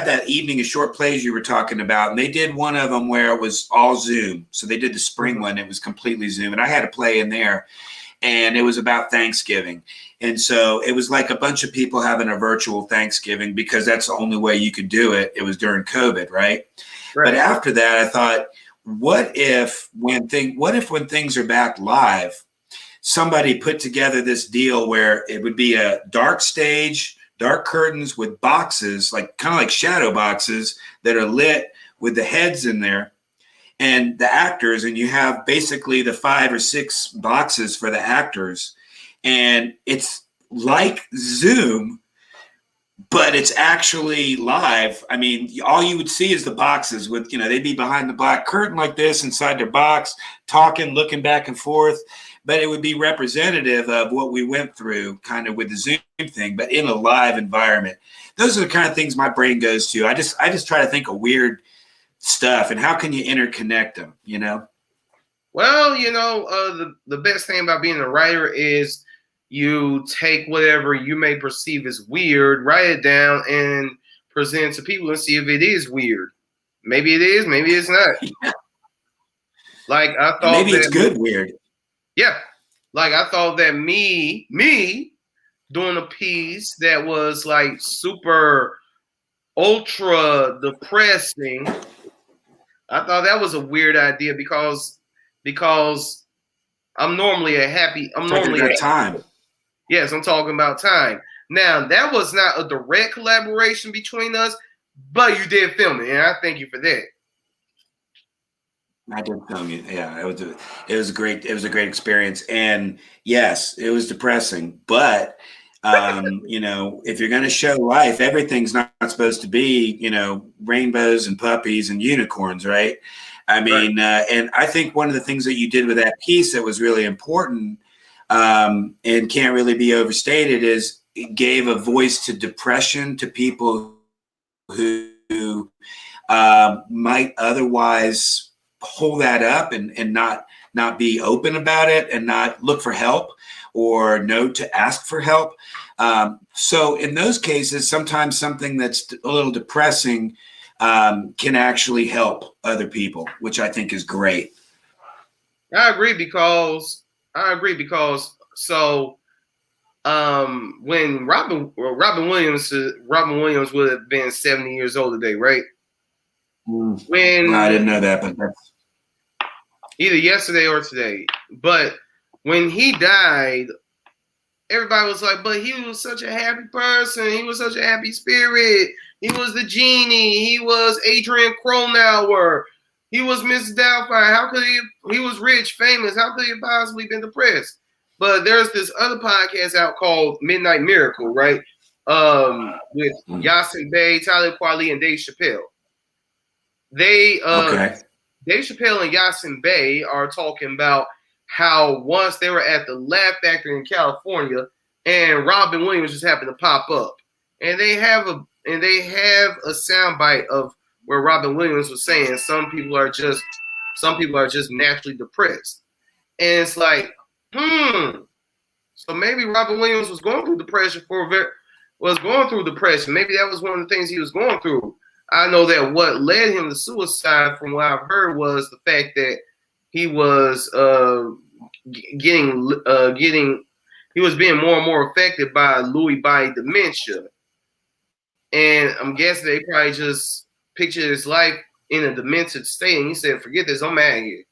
that evening of short plays you were talking about, and they did one of them where it was all Zoom. So they did the spring one. It was completely Zoom, and I had a play in there, and it was about Thanksgiving. And so it was like a bunch of people having a virtual Thanksgiving because that's the only way you could do it. It was during COVID, right? But after that, I thought, what if when things are back live, somebody put together this deal where it would be a dark stage, dark curtains with boxes, like kind of like shadow boxes that are lit with the heads in there and the actors, and you have basically the 5 or 6 boxes for the actors, and it's like Zoom, but it's actually live. I mean, all you would see is the boxes with, you know, they'd be behind the black curtain like this inside their box, talking, looking back and forth. But it would be representative of what we went through kind of with the Zoom thing, but in a live environment. Those are the kind of things my brain goes to. I just try to think of weird stuff and how can you interconnect them, you know? Well, you know, the best thing about being a writer is you take whatever you may perceive as weird, write it down, and present it to people and see if it is weird. Maybe it is, maybe it's not. Yeah. Like I thought And maybe that, it's good weird. yeah. Like I thought that me doing a piece that was like super ultra depressing. I thought that was a weird idea because I'm normally a happy. I'm normally a time. Yes, I'm talking about time. Now that was not a direct collaboration between us, but you did film it, and I thank you for that. I did film it. Yeah, it was a great experience, and yes, it was depressing, but. You know, if you're going to show life, everything's not supposed to be, you know, rainbows and puppies and unicorns, right? I mean, and I think one of the things that you did with that piece that was really important and can't really be overstated is it gave a voice to depression, to people who might otherwise hold that up and not be open about it and not look for help or know to ask for help. So in those cases, sometimes something that's a little depressing can actually help other people, which I think is great. I agree because so when Robin Williams would have been 70 years old today, right? When I didn't know that, but that's either yesterday or today. But when he died, everybody was like, but he was such a happy person. He was such a happy spirit. He was the genie. He was Adrian Cronauer. He was Miss Doubtfire. How could he was rich, famous. How could he have possibly been depressed? But there's this other podcast out called Midnight Miracle, right? With Yasin Bey, Talib Kweli, and Dave Chappelle. Dave Chappelle and Yasin Bey are talking about how once they were at the Laugh Factory in California and Robin Williams just happened to pop up. And they have a soundbite of where Robin Williams was saying some people are just naturally depressed. And it's like, so maybe Robin Williams was going through depression Maybe that was one of the things he was going through. I know that what led him to suicide, from what I've heard, was the fact that he was being more and more affected by Louis body dementia. And I'm guessing they probably just pictured his life in a demented state, and he said, forget this, I'm out of here.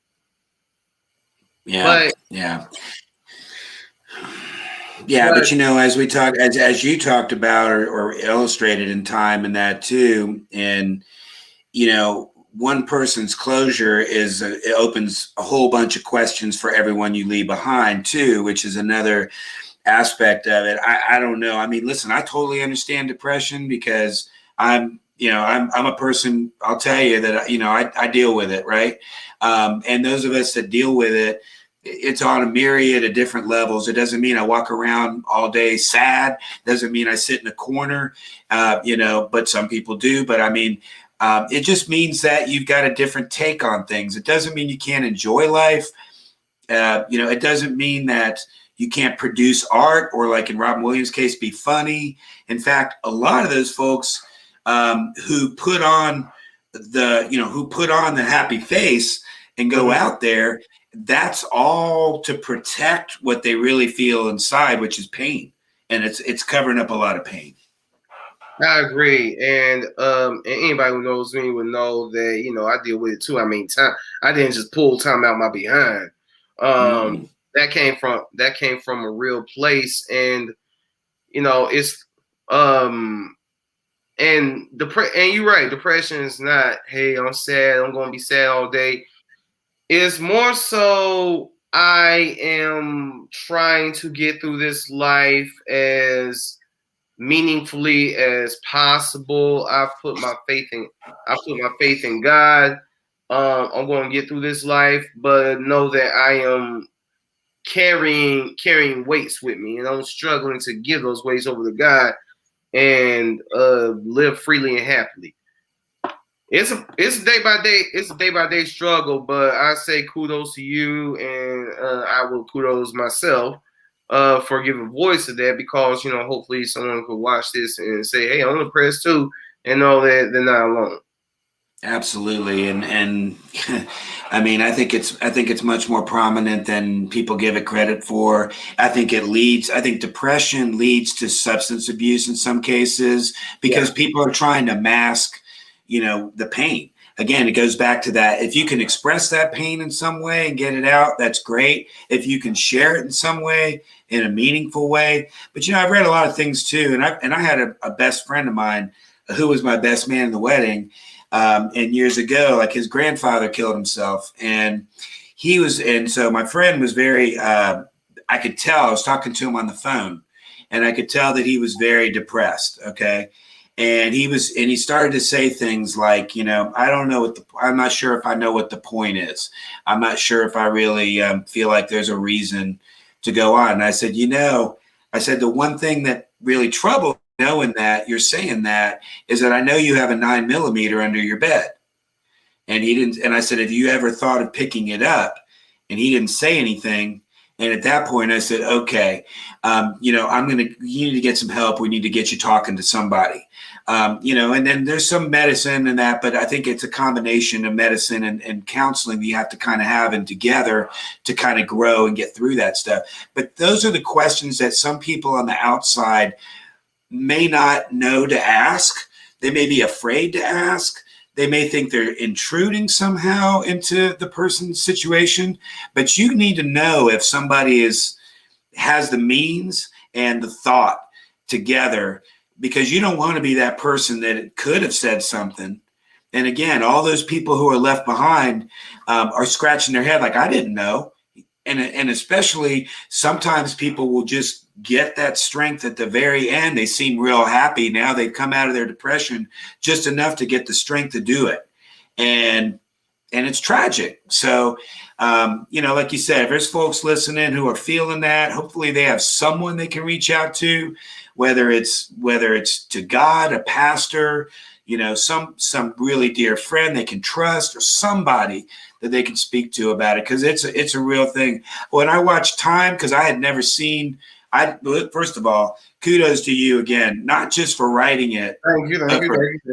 But you know, as we talk, as you talked about or illustrated in time and that too, and you know, one person's closure it opens a whole bunch of questions for everyone you leave behind too, which is another aspect of it. I don't know. I mean, listen, I totally understand depression because I'm a person, I'll tell you that, you know, I deal with it. Right. And those of us that deal with it, it's on a myriad of different levels. It doesn't mean I walk around all day sad. Doesn't mean I sit in a corner, you know, but some people do. But I mean, it just means that you've got a different take on things. It doesn't mean you can't enjoy life. You know, it doesn't mean that you can't produce art or, like in Robin Williams' case, be funny. In fact, a lot of those folks who put on the happy face and go out there, that's all to protect what they really feel inside, which is pain. And it's covering up a lot of pain. I agree. And anybody who knows me would know that, you know, I deal with it too. I mean, I didn't just pull time out my behind. That came from a real place. And, you know, it's and you're right, depression is not, hey, I'm sad, I'm gonna be sad all day. It's more so I am trying to get through this life as meaningfully as possible. I put my faith in God. I'm going to get through this life, but know that I am carrying weights with me, and I'm struggling to give those weights over to God and live freely and happily. It's a day by day struggle, but I say kudos to you, and I will kudos myself for giving voice to that, because hopefully someone could watch this and say, hey, I'm depressed too, and know that they're not alone. Absolutely, and I mean, I think it's much more prominent than people give it credit for. I think depression leads to substance abuse in some cases because people are trying to mask, the pain. Again, it goes back to that. If you can express that pain in some way and get it out, that's great. If you can share it in some way, in a meaningful way. But I've read a lot of things too, and I had a best friend of mine who was my best man in the wedding. And years ago, like his grandfather killed himself, and so my friend was very, I could tell, I was talking to him on the phone, and I could tell that he was very depressed. Okay. And he started to say things like, I don't know I'm not sure if I know what the point is. I'm not sure if I really feel like there's a reason to go on. And I said, the one thing that really troubled knowing that you're saying that is that I know you have a 9mm under your bed. And he didn't. And I said, have you ever thought of picking it up? And he didn't say anything. And at that point I said, okay, you need to get some help. We need to get you talking to somebody, and then there's some medicine and that, but I think it's a combination of medicine and counseling that you have to kind of have and together to kind of grow and get through that stuff. But those are the questions that some people on the outside may not know to ask. They may be afraid to ask. They may think they're intruding somehow into the person's situation, but you need to know if somebody has the means and the thought together, because you don't want to be that person that could have said something. And again, all those people who are left behind are scratching their head like, I didn't know. And especially sometimes people will just get that strength at the very end. They seem real happy. Now they've come out of their depression just enough to get the strength to do it. And it's tragic. So, like you said, if there's folks listening who are feeling that, hopefully they have someone they can reach out to, whether it's to God, a pastor, some really dear friend they can trust, or somebody that they can speak to about it, because it's a real thing. When I watched Time, because I had never seen, first of all, kudos to you again, not just for writing it,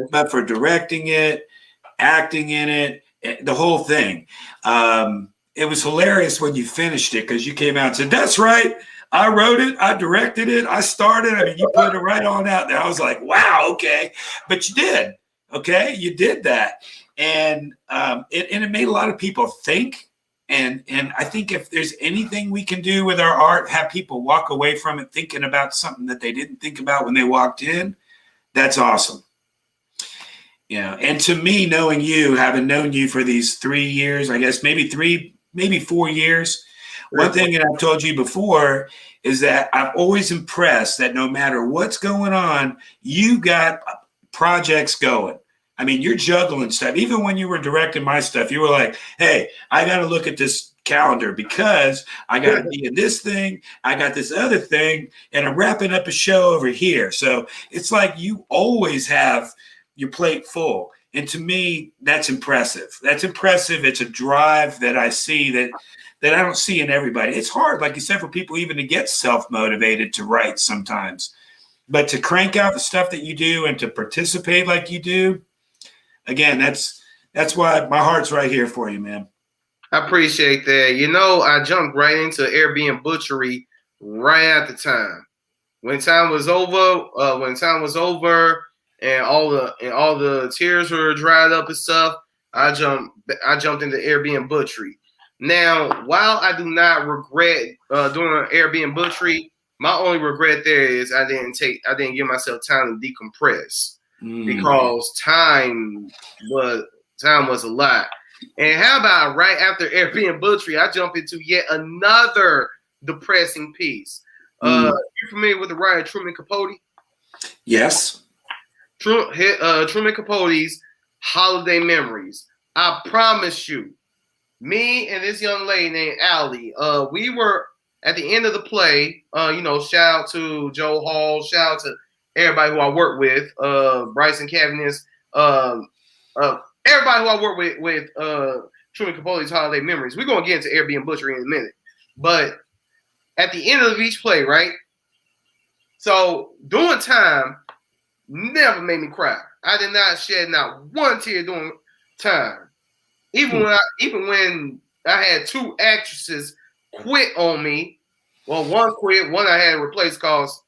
but for directing it, acting in it, the whole thing. It was hilarious when you finished it, because you came out and said, that's right, I wrote it, I directed it, I started. I mean, you put it right on out there. I was like, wow, okay. But you did. Okay, you did that. And it made a lot of people think. And I think if there's anything we can do with our art, have people walk away from it thinking about something that they didn't think about when they walked in, that's awesome. And to me, knowing you, having known you for these 3 years, I guess maybe 4 years, one thing that I've told you before is that I'm always impressed that no matter what's going on, you got projects going. I mean, you're juggling stuff. Even when you were directing my stuff, you were like, hey, I got to look at this calendar because I got to be in this thing. I got this other thing, and I'm wrapping up a show over here. So it's like you always have your plate full. And to me, that's impressive. That's impressive. It's a drive that I see that I don't see in everybody. It's hard, like you said, for people even to get self-motivated to write sometimes. But to crank out the stuff that you do and to participate like you do, again, that's why my heart's right here for you, man. I appreciate that. I jumped right into Airbnb Butchery right at the time. When time was over, and all the tears were dried up and stuff, I jumped into Airbnb Butchery. Now, while I do not regret doing Airbnb Butchery, my only regret there is I didn't give myself time to decompress, because time was a lot. And how about right after Airbnb Butchery, I jump into yet another depressing piece. You familiar with the writer Truman Capote? Yes. Truman Capote's Holiday Memories. I promise you, me and this young lady named Allie, we were at the end of the play. Shout out to Joe Hall, shout out to everybody who I work with, Bryson Cavaniss, everybody who I work with Truman Capote's Holiday Memories. We're gonna get into Airbnb Butchery in a minute, but at the end of each play, right? So doing time never made me cry. I did not shed not one tear during time. Even when I had 2 actresses quit on me. Well, one quit, one I had replaced cause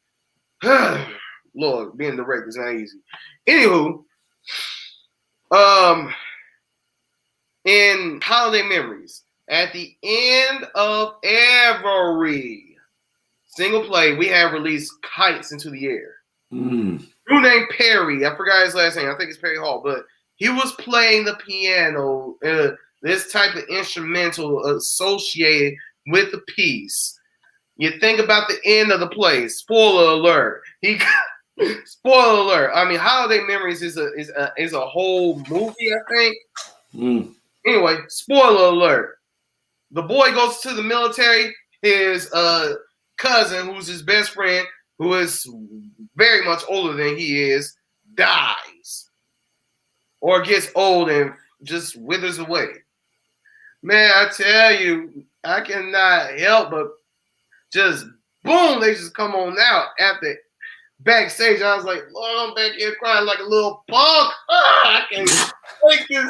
Lord, being director is not easy. Anywho, in Holiday Memories, at the end of every single play, we have released kites into the air. Dude named Perry, I forgot his last name. I think it's Perry Hall, but he was playing the piano, this type of instrumental associated with the piece. You think about the end of the play. Spoiler alert. Spoiler alert. I mean, Holiday Memories is a whole movie, I think. Anyway, spoiler alert. The boy goes to the military. His cousin, who's his best friend, who is very much older than he is, dies. Or gets old and just withers away. Man, I tell you, I cannot help but just boom, they just come on out after backstage. I was like, Lord, I'm back here crying like a little punk. I can't take this.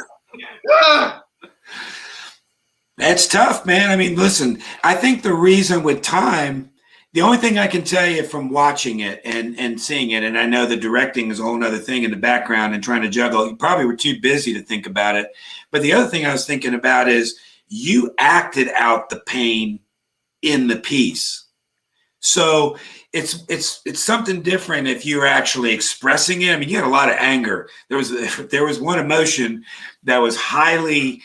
That's tough, man. I mean, listen, I think the reason with time, the only thing I can tell you from watching it and seeing it, and I know the directing is a whole other thing in the background and trying to juggle, you probably were too busy to think about it. But the other thing I was thinking about is you acted out the pain in the piece. So it's something different if you're actually expressing it. I mean, you had a lot of anger. There was one emotion that was highly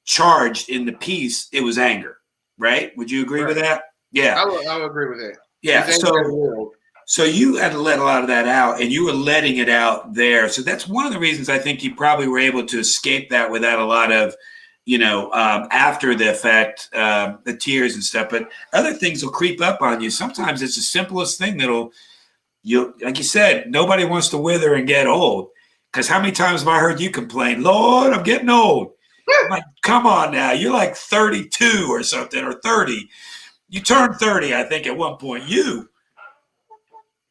charged in the piece. It was anger, right? Would you agree with that? Yeah, I would agree with that. Yeah, so you had to let a lot of that out, and you were letting it out there. So that's one of the reasons I think you probably were able to escape that without a lot of, after the effect, the tears and stuff. But other things will creep up on you. Sometimes it's the simplest thing like you said, nobody wants to wither and get old. Because how many times have I heard you complain, Lord, I'm getting old. I'm like, come on now, you're like 32 or something, or 30. You turned 30, I think, at one point.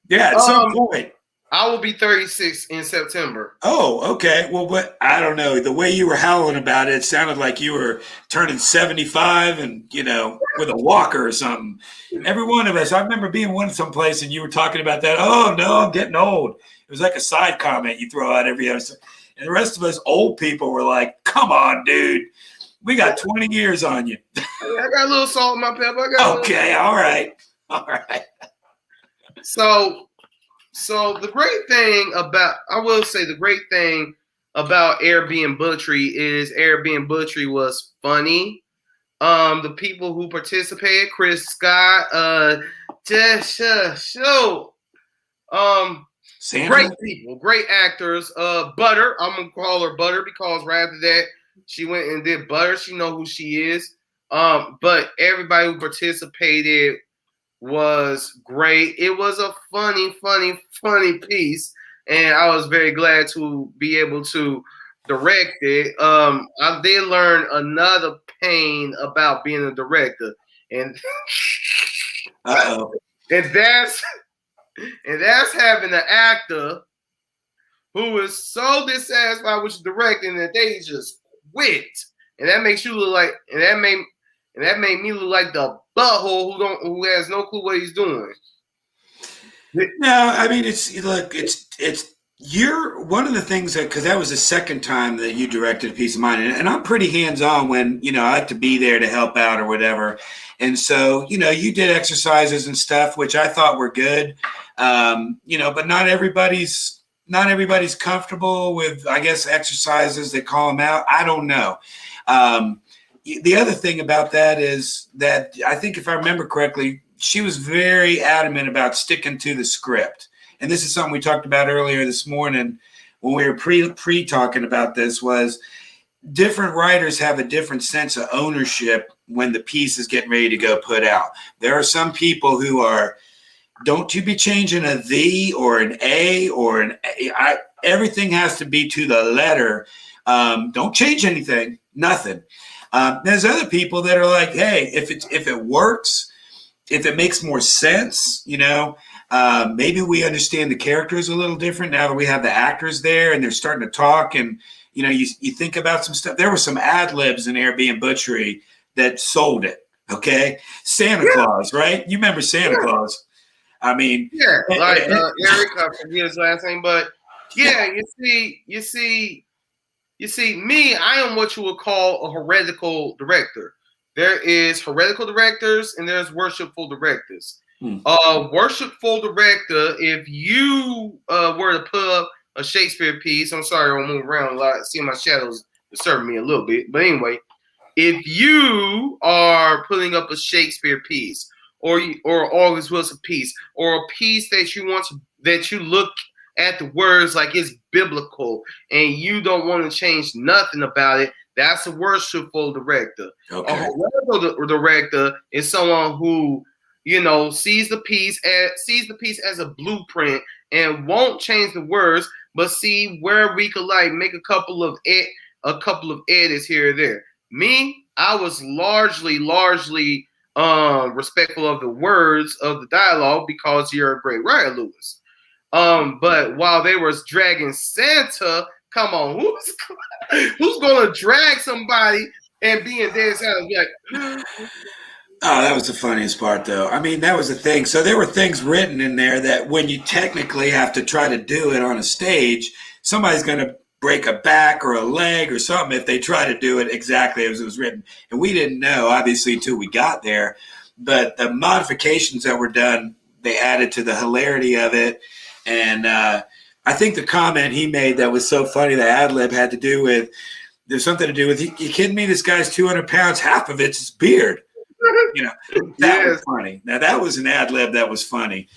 At some point. I will be 36 in September. Oh, okay. Well, but I don't know. The way you were howling about it, it sounded like you were turning 75 and, with a walker or something. Every one of us, I remember being someplace and you were talking about that. Oh, no, I'm getting old. It was like a side comment you throw out every episode. And the rest of us old people were like, come on, dude. We got 20 years on you. I got a little salt in my pepper. Okay, all right. So the great thing about Air B Butchery is Air B Butchery was funny. The people who participated, Chris Scott, great people, great actors. Butter, I'm gonna call her Butter because right after that she went and did Butter. She know who she is. But everybody who participated was great. It was a funny piece, and I was very glad to be able to direct it. I did learn another pain about being a director, and and that's having an actor who is so dissatisfied with directing that they just quit, and that makes you look like, and that made me look like the butthole who has no clue what he's doing. No, I mean you're one of the things because that was the second time that you directed a piece of mine, and I'm pretty hands-on when I like to be there to help out or whatever, and so you did exercises and stuff which I thought were good, but not everybody's comfortable with, I guess, exercises. They call them out. I don't know. The other thing about that is that I think if I remember correctly, she was very adamant about sticking to the script. And this is something we talked about earlier this morning when we were pre-talking about this, was different writers have a different sense of ownership when the piece is getting ready to go put out. There are some people who are, don't you be changing a "the" or an "a" or an "a." Everything has to be to the letter. Don't change anything, nothing. There's other people that are like, hey, if it works, if it makes more sense, maybe we understand the characters a little different now that we have the actors there and they're starting to talk. And, you think about some stuff. There were some ad libs in B Butchery that sold it. Okay. Santa Claus, right? You remember Santa Claus. I mean, like Eric, I forget his last name, but you see, me, I am what you would call a heretical director. There is heretical directors and there's worshipful directors. Worshipful director, if you were to put up a Shakespeare piece, I'm sorry, I'll move around a lot. See my shadows disturbing me a little bit. But anyway, if you are putting up a Shakespeare piece or August Wilson piece or a piece that you look at the words like it's biblical and you don't want to change nothing about it, that's a worshipful director. Okay. A heretical director is someone who, sees the piece as a blueprint and won't change the words, but see where we could like make a couple of edits here or there. Me, I was largely respectful of the words of the dialogue because you're a great writer, Louis. But while they was dragging Santa, come on, who's gonna drag somebody and be in dead silence? Like, oh, that was the funniest part, though. I mean, that was the thing. So there were things written in there that when you technically have to try to do it on a stage, somebody's going to break a back or a leg or something if they try to do it exactly as it was written. And we didn't know, obviously, until we got there. But the modifications that were done, they added to the hilarity of it. And I think the comment he made that was so funny, the ad lib had to do with, there's something to do with, you kidding me? This guy's 200 pounds, half of it's his beard. That was funny. Now that was an ad lib that was funny.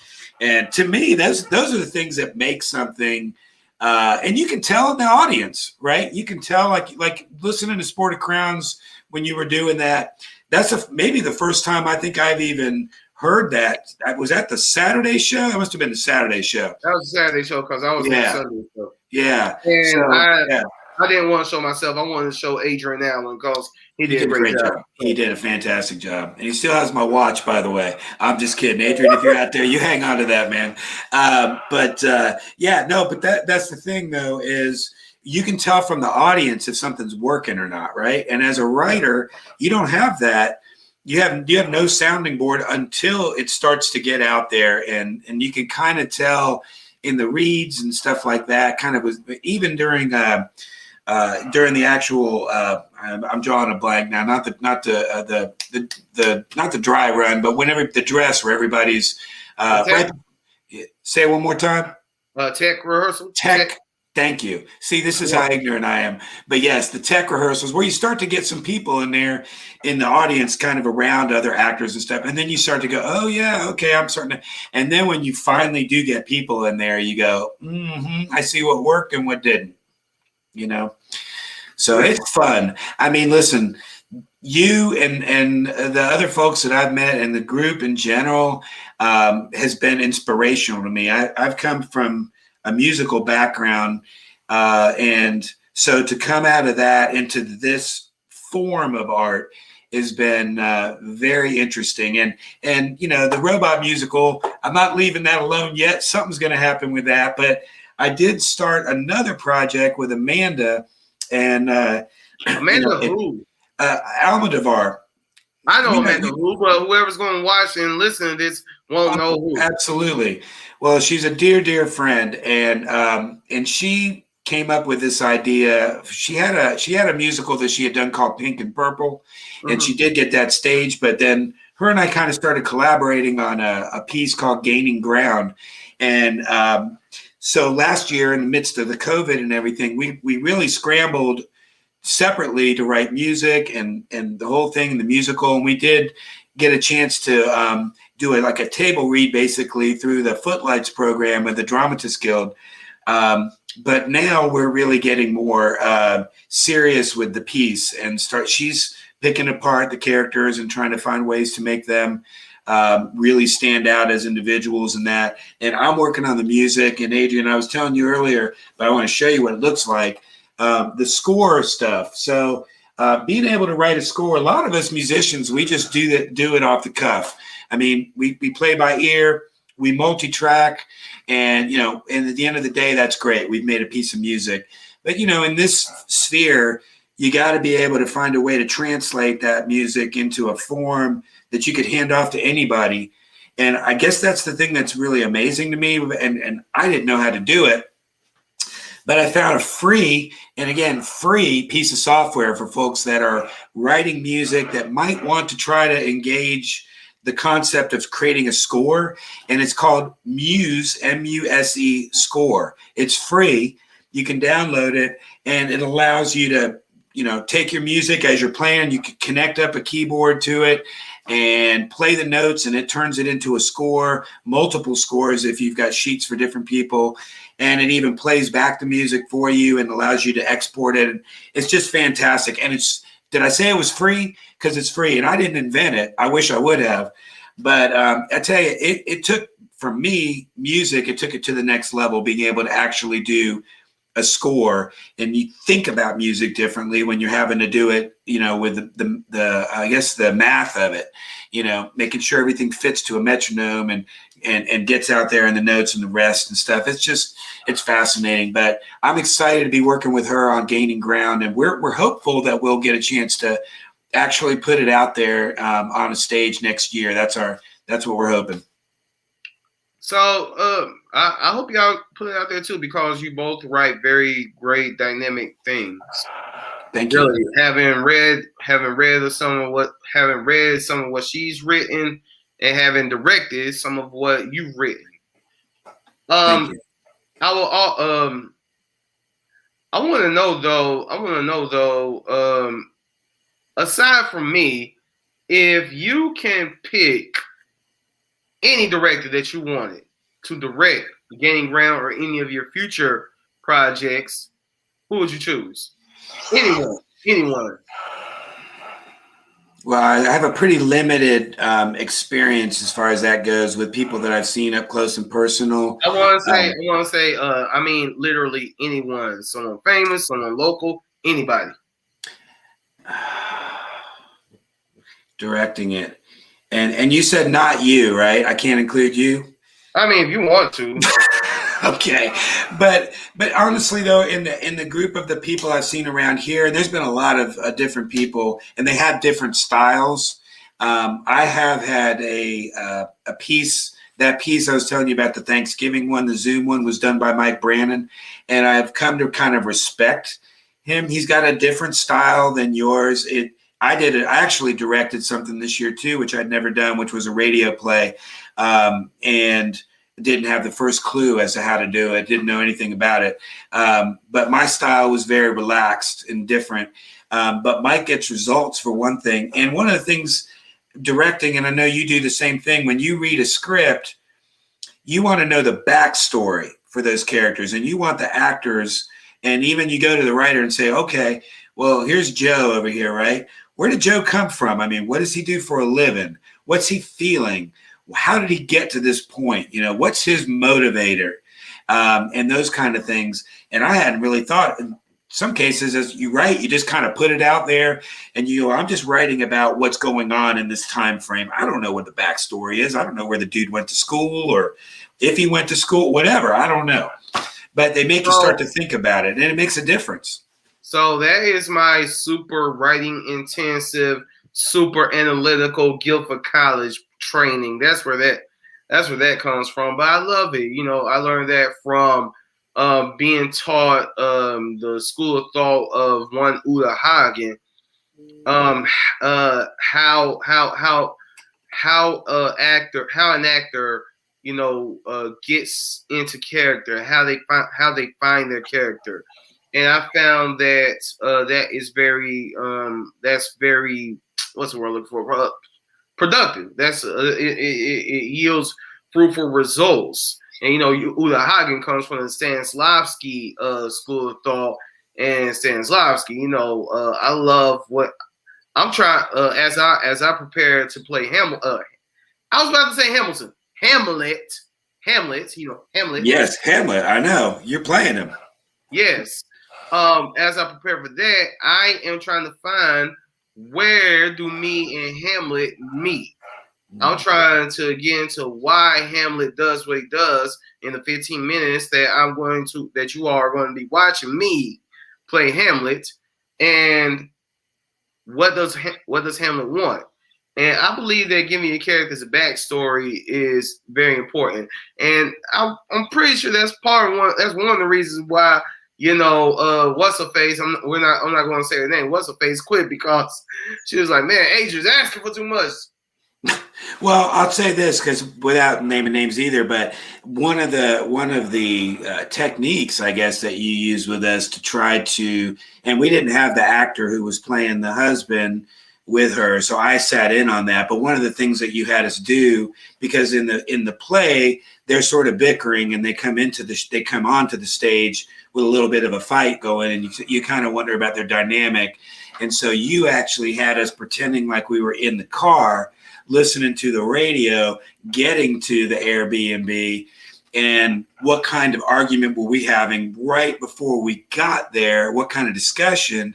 And to me, those are the things that make something, and you can tell in the audience, right? You can tell like listening to Sport of Crowns when you were doing that. That's maybe the first time I think I've even heard that. I was at the Saturday show. That must have been the Saturday show. That was the Saturday show because I was on the Sunday show. Yeah. And I didn't want to show myself. I wanted to show Adrian Allen because he did a great job. He did a fantastic job. And he still has my watch, by the way. I'm just kidding. Adrian, if you're out there, you hang on to that, man. But that's the thing, though, is you can tell from the audience if something's working or not, right? And as a writer, you don't have that. You have no sounding board until it starts to get out there. And you can kind of tell in the reads and stuff like that, kind of was even during the actual I'm drawing a blank now, not the dry run, but whenever the dress where everybody's right, say it one more time. Tech rehearsal. Tech. Thank you. See, this is how ignorant I am. But yes, the tech rehearsals where you start to get some people in there in the audience kind of around other actors and stuff. And then you start to go, oh, yeah, okay, I'm starting to. And then when you finally do get people in there, you go, I see what worked and what didn't, So it's fun. I mean, listen, you and the other folks that I've met and the group in general has been inspirational to me. I've come from a musical background. And so to come out of that into this form of art has been very interesting. And the robot musical, I'm not leaving that alone yet. Something's going to happen with that. But I did start another project with Amanda and Amanda who? Almodovar. I know Amanda who, but whoever's going to watch and listen to this won't know who. Absolutely. Well, she's a dear friend, and she came up with this idea. She had a musical that she had done called Pink and Purple, and she did get that stage. But then her and I kind of started collaborating on a piece called Gaining Ground, and so last year, in the midst of the COVID and everything, we really scrambled separately to write music and the whole thing in the musical, and we did get a chance to do a table read basically through the Footlights program of the Dramatists Guild. But now we're really getting more serious with the piece and she's picking apart the characters and trying to find ways to make them really stand out as individuals and that. And I'm working on the music. And Adrian, I was telling you earlier, but I want to show you what it looks like. The score stuff. So being able to write a score. A lot of us musicians, we just do it off the cuff. I mean, we play by ear, we multi-track, and and at the end of the day, that's great. We've made a piece of music. But in this sphere, you got to be able to find a way to translate that music into a form that you could hand off to anybody. And I guess that's the thing that's really amazing to me. And I didn't know how to do it. But I found a free piece of software for folks that are writing music that might want to try to engage the concept of creating a score. And it's called Muse, M-U-S-E score. It's free. You can download it, and it allows you to, take your music as you're playing. You can connect up a keyboard to it and play the notes, and it turns it into a score, multiple scores if you've got sheets for different people. And it even plays back the music for you and allows you to export it. And it's just fantastic. And did I say it was free? Because it's free, and I didn't invent it. I wish I would have. But I tell you, it took, for me, music, it took it to the next level, being able to actually do a score. And you think about music differently when you're having to do it, with the I guess the math of it, making sure everything fits to a metronome and gets out there in the notes and the rest and stuff. It's fascinating. But I'm excited to be working with her on Gaining Ground, and we're hopeful that we'll get a chance to actually put it out there on a stage next year. That's what we're hoping. So I hope y'all put it out there too, because you both write very great dynamic things. Thank you. Really, having read some of what she's written, and having directed some of what you've written. Thank you. I want to know though. Aside from me, if you can pick any director that you wanted to direct Gaining Ground or any of your future projects, who would you choose? Anyone. Well, I have a pretty limited experience as far as that goes with people that I've seen up close and personal. I want to say, I mean, literally anyone, someone famous, someone local, anybody. Directing it. And you said not you, right? I can't include you? I mean, if you want to. Okay. But honestly, though, in the group of the people I've seen around here, there's been a lot of different people, and they have different styles. I have had a piece. That piece I was telling you about, the Thanksgiving one, the Zoom one, was done by Mike Brannon, and I've come to kind of respect him. He's got a different style than yours. I actually directed something this year too, which I'd never done, which was a radio play, and didn't have the first clue as to how to do it. Didn't know anything about it. But my style was very relaxed and different. But Mike gets results for one thing. And one of the things directing, and I know you do the same thing, when you read a script, you want to know the backstory for those characters, and you want the actors, and even you go to the writer and say, okay, well, here's Joe over here, right? Where did Joe come from? I mean, what does he do for a living? What's he feeling? How did he get to this point? What's his motivator? And those kind of things. And I hadn't really thought. In some cases, as you write, you just kind of put it out there, and I'm just writing about what's going on in this time frame. I don't know what the backstory is. I don't know where the dude went to school, or if he went to school, whatever. I don't know. But they make you start to think about it, and it makes a difference. So that is my super writing intensive, super analytical Guilford College training. That's where that comes from. But I love it. I learned that from being taught the school of thought of one Uta Hagen. How an actor gets into character, how they find their character. And I found that that is very that's very, what's the word I'm looking for? Productive. It yields fruitful results. And Uta Hagen comes from the Stanislavski school of thought, and Stanislavski. I love what I'm trying as I prepare to play Hamlet. I was about to say Hamilton. Hamlet. Hamlet. Yes, Hamlet. I know you're playing him. Yes. as I prepare for that, I am trying to find where do me and Hamlet meet. I'm trying to get into why Hamlet does what he does in the 15 minutes that you are going to be watching me play Hamlet, and what does Hamlet want? And I believe that giving your characters a backstory is very important, and I'm pretty sure that's one of the reasons why what's her face? I'm not going to say her name. What's her face quit because she was like, man, Adrian's asking for too much. Well, I'll say this because without naming names either, but one of the techniques, I guess, that you used with us to try to, and we didn't have the actor who was playing the husband with her, so I sat in on that. But one of the things that you had us do, because in the play they're sort of bickering and they come onto the stage with a little bit of a fight going, and you kind of wonder about their dynamic, and so you actually had us pretending like we were in the car, listening to the radio, getting to the Airbnb, and what kind of argument were we having right before we got there? What kind of discussion?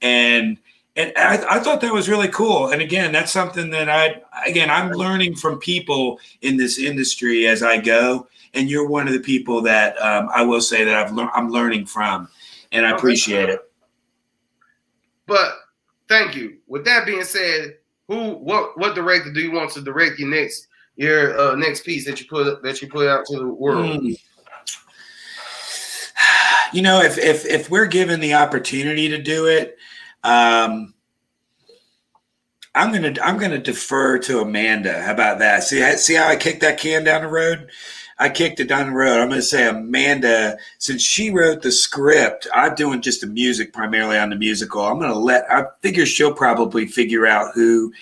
And I thought that was really cool. And again, that's something that I'm learning from people in this industry as I go. And you're one of the people that I will say that I'm learning from, and I appreciate it. But thank you. With that being said, what director do you want to direct your next piece that you put out to the world? If we're given the opportunity to do it, I'm gonna defer to Amanda. How about that? See how I kicked that can down the road? I kicked it down the road. I'm gonna say Amanda, since she wrote the script, I'm doing just the music primarily on the musical. I figure she'll probably figure out who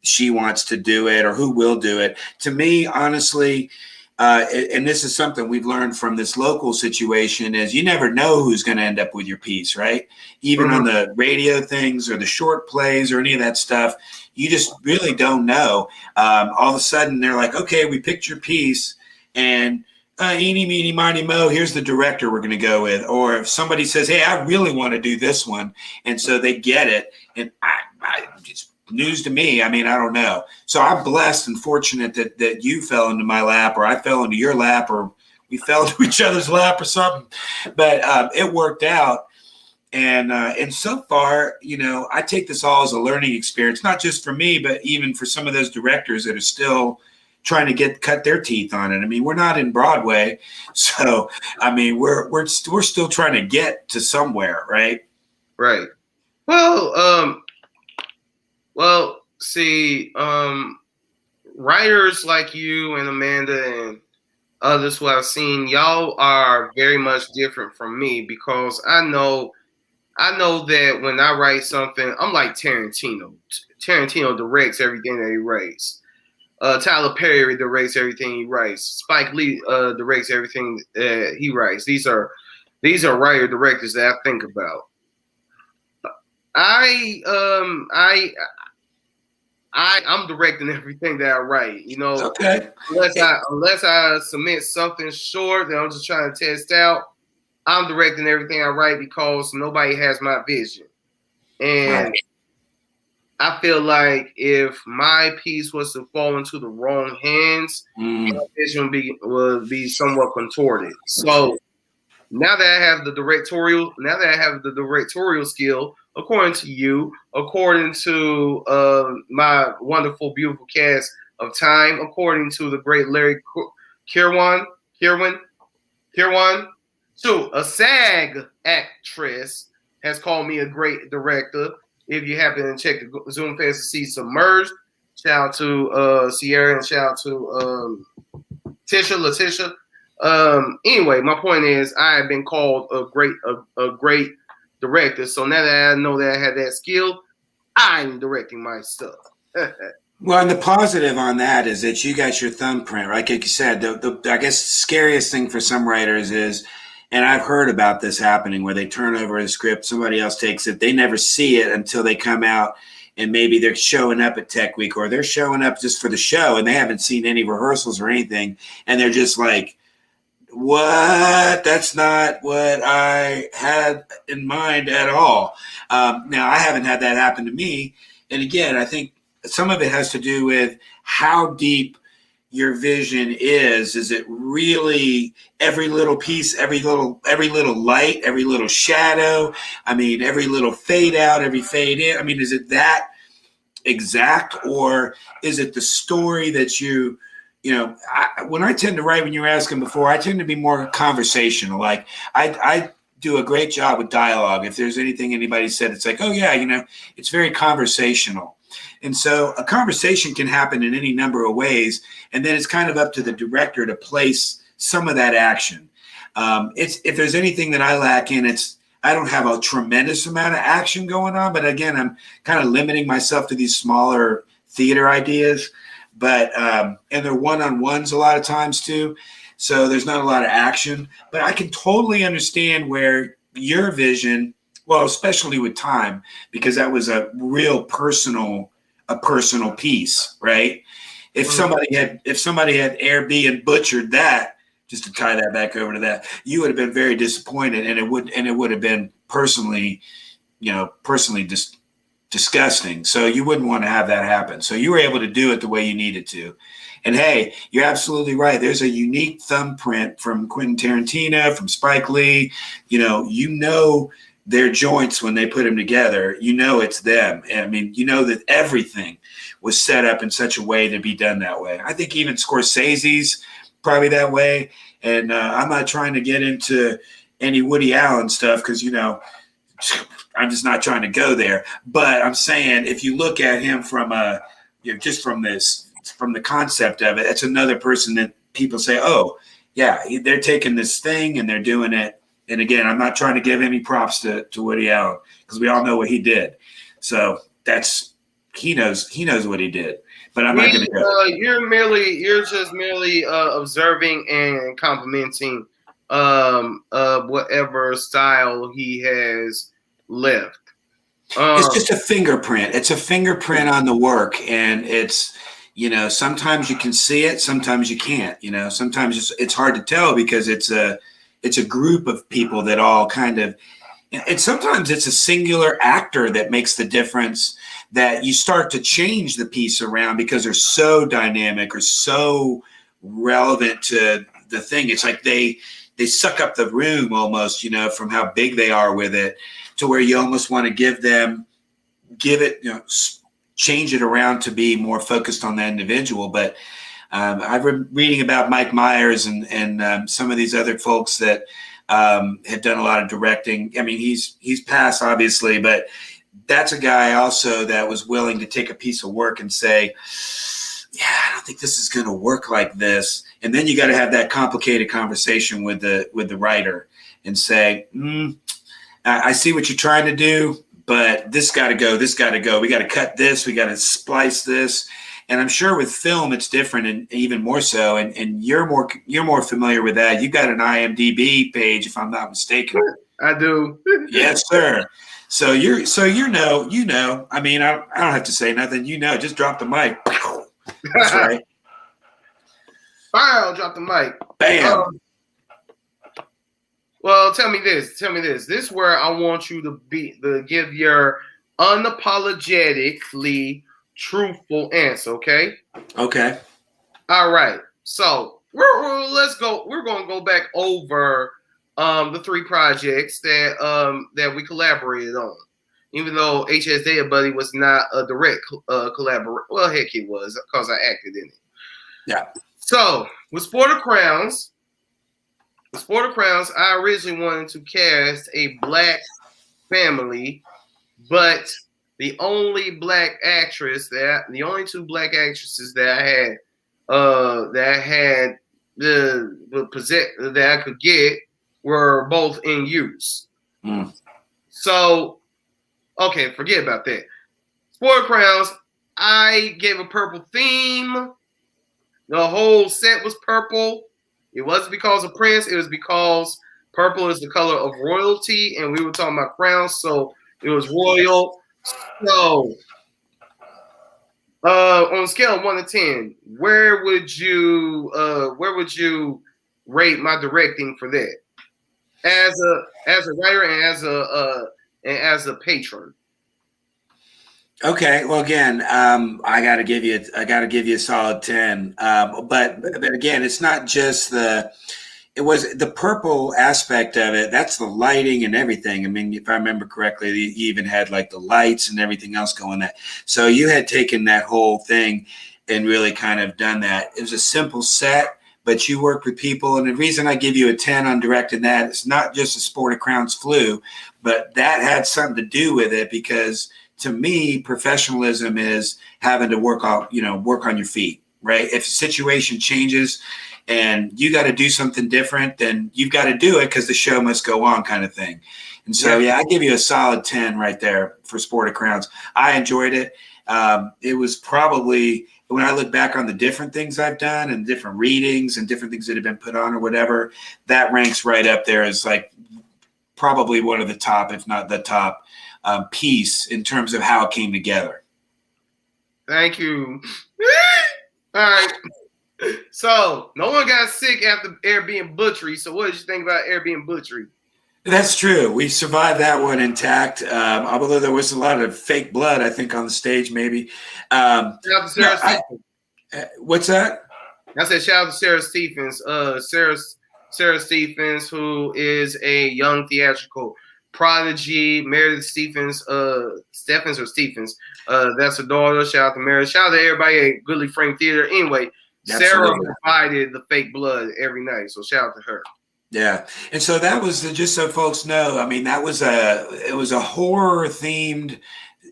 she wants to do it or who will do it. To me, honestly, and this is something we've learned from this local situation, is you never know who's going to end up with your piece, right? Even on the radio things or the short plays or any of that stuff, you just really don't know. All of a sudden they're like, okay, we picked your piece, and eeny, meeny, miny, mo, here's the director we're going to go with. Or if somebody says, hey, I really want to do this one, and so they get it, and it's news to me. I mean, I don't know. So I'm blessed and fortunate that you fell into my lap, or I fell into your lap, or we fell into each other's lap or something. But it worked out. And so far, I take this all as a learning experience, not just for me, but even for some of those directors that are still trying to cut their teeth on it. I mean, we're not in Broadway, so I mean, we're still trying to get to somewhere, right? Right. Well, see, writers like you and Amanda and others who I've seen, y'all are very much different from me, because I know that when I write something, I'm like Tarantino. Tarantino directs everything that he writes. Tyler Perry directs everything he writes. Spike Lee directs everything that he writes. These are writer directors that I think about. I'm directing everything that I write. Okay. Unless I submit something short that I'm just trying to test out, I'm directing everything I write because nobody has my vision. And I feel like if my piece was to fall into the wrong hands, my vision would be somewhat contorted. So now that I have the directorial skill, according to you, according to my wonderful, beautiful cast of Time, according to the great Larry Kirwan, so a SAG actress has called me a great director. If you happen to check the Zoom fest to see Submerged, shout out to Sierra and shout out to Letitia. Anyway, my point is I have been called a great director. So now that I know that I have that skill, I'm directing my stuff. Well, and the positive on that is that you got your thumbprint, right? Like you said, the I guess scariest thing for some writers is, and I've heard about this happening, where they turn over a script, somebody else takes it, they never see it until they come out, and maybe they're showing up at Tech Week, or they're showing up just for the show and they haven't seen any rehearsals or anything, and they're just like, what? That's not what I had in mind at all. Now, I haven't had that happen to me. And again, I think some of it has to do with how deep your vision is. Is it really every little piece, every little light, every little shadow? I mean, every little fade out, every fade in. I mean, is it that exact, or is it the story that when I tend to write, when you were asking before, I tend to be more conversational. Like I do a great job with dialogue. If there's anything anybody said, it's like, oh yeah, it's very conversational. And so a conversation can happen in any number of ways. And then it's kind of up to the director to place some of that action. If there's anything that I lack in, I don't have a tremendous amount of action going on, but again, I'm kind of limiting myself to these smaller theater ideas. But and they're one-on-ones a lot of times too, so there's not a lot of action. But I can totally understand where your vision, well, especially with time, because that was a real personal piece, right? If somebody had Airbnb and butchered that, just to tie that back over to that, you would have been very disappointed, and it would have been personally disgusting. So you wouldn't want to have that happen. So you were able to do it the way you needed to. And hey, you're absolutely right. There's a unique thumbprint from Quentin Tarantino, from Spike Lee. Their joints when they put them together. It's them. I mean, that everything was set up in such a way to be done that way. I think even Scorsese's probably that way. And I'm not trying to get into any Woody Allen stuff because, I'm just not trying to go there. But I'm saying if you look at him from just from the concept of it, it's another person that people say, oh, yeah, they're taking this thing and they're doing it. And again, I'm not trying to give any props to Woody Allen because we all know what he did. So he knows what he did. But I'm not going to go. You're just merely observing and complimenting whatever style he has left. It's just a fingerprint. It's a fingerprint on the work, and it's sometimes you can see it, sometimes you can't. Sometimes it's hard to tell because it's a group of people that all kind of, and sometimes it's a singular actor that makes the difference, that you start to change the piece around because they're so dynamic or so relevant to the thing. It's like they suck up the room almost, from how big they are with it, to where you almost want to change it around to be more focused on that individual. But I've been reading about Mike Myers and some of these other folks that have done a lot of directing. I mean, he's passed obviously, but that's a guy also that was willing to take a piece of work and say, yeah, I don't think this is going to work like this. And then you got to have that complicated conversation with the writer and say, I see what you're trying to do, but this got to go. We got to cut this. We got to splice this. And I'm sure with film, it's different, and even more so. And you're more familiar with that. You got an IMDb page, if I'm not mistaken. I do. Yes, sir. So you know. I mean, I don't have to say nothing. Just drop the mic. That's right. Fire! Drop the mic. Bam. Well, tell me this. This is where I want you to give your unapologetically truthful answer. Okay. Okay. All right. So let's go. We're going to go back over the 3 projects that we collaborated on. Even though HS Data Buddy was not a direct collaboration. Well, heck, it was because I acted in it. Yeah. So with Sport of Crowns, I originally wanted to cast a black family, but the only 2 black actresses that I had that I could get were both in use. So, okay, forget about that. Sport of Crowns, I gave a purple theme. The whole set was purple. It wasn't because of Prince. It was because purple is the color of royalty, and we were talking about crowns, so it was royal. So, on a scale of 1 to 10, where would you rate my directing for that as a writer and as a patron. Okay, well, again, I got to give you a solid 10. But again, it's not just it was the purple aspect of it. That's the lighting and everything. I mean, if I remember correctly, you even had like the lights and everything else going that. So you had taken that whole thing and really kind of done that. It was a simple set, but you worked with people. And the reason I give you a 10 on directing that is not just a Sport of Crowns flu, but that had something to do with it, because to me, professionalism is having to work on your feet, right? If a situation changes and you got to do something different, then you've got to do it because the show must go on, kind of thing. And so, yeah, I give you a solid 10 right there for Sport of Crowns. I enjoyed it. It was probably, when I look back on the different things I've done and different readings and different things that have been put on or whatever, that ranks right up there as like probably one of the top, if not the top piece in terms of how it came together. Thank you. All right. So no one got sick after Airbnb Butchery. So what did you think about Airbnb Butchery? That's true. We survived that one intact, although there was a lot of fake blood, I think, on the stage, maybe. Shout out to Sarah Stephens. What's that? I said shout out to Sarah Stephens. Sarah Stephens, who is a young theatrical prodigy. Meredith Stephens, Stephens. That's her daughter. Shout out to Meredith. Shout out to everybody at Goodly Frame Theater. Anyway, Absolutely. Sarah provided the fake blood every night, so shout out to her. Yeah, and so that was just so folks know. I mean, it was a horror themed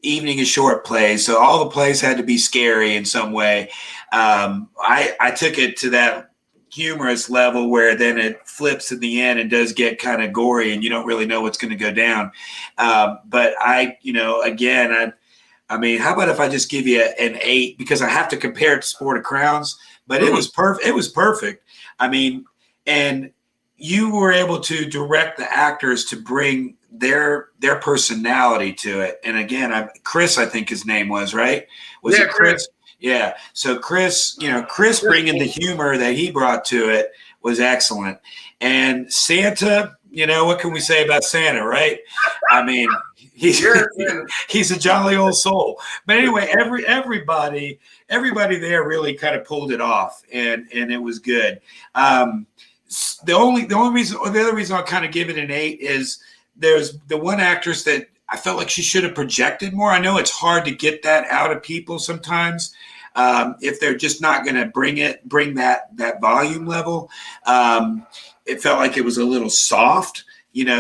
evening of short plays, so all the plays had to be scary in some way. I took it to that humorous level where then it flips in the end and does get kind of gory, and you don't really know what's going to go down. But I mean, how about if I just give you an 8, because I have to compare it to Sport of Crowns, but it was perfect. It was perfect. I mean, and you were able to direct the actors to bring their personality to it. And again, Chris, I think his name was, right? Was it Chris? Yeah. So Chris bringing the humor that he brought to it was excellent. And Santa, what can we say about Santa, right? I mean, he's a jolly old soul. But anyway, everybody there really kind of pulled it off, and it was good. The other reason I'll kind of give it an 8 is there's the one actress that I felt like she should have projected more. I know it's hard to get that out of people sometimes if they're just not going to bring that volume level. It felt like it was a little soft,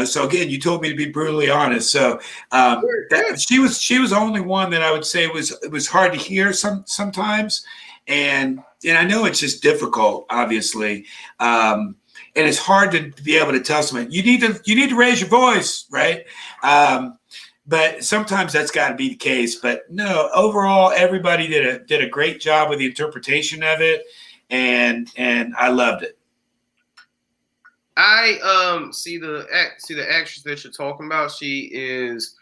So again, you told me to be brutally honest. So she was the only one that I would say it was hard to hear sometimes, and I know it's just difficult, obviously. And it's hard to be able to tell someone you need to raise your voice, right? But sometimes that's got to be the case. But no, overall, everybody did a great job with the interpretation of it, and I loved it. I see the actress that you're talking about. She is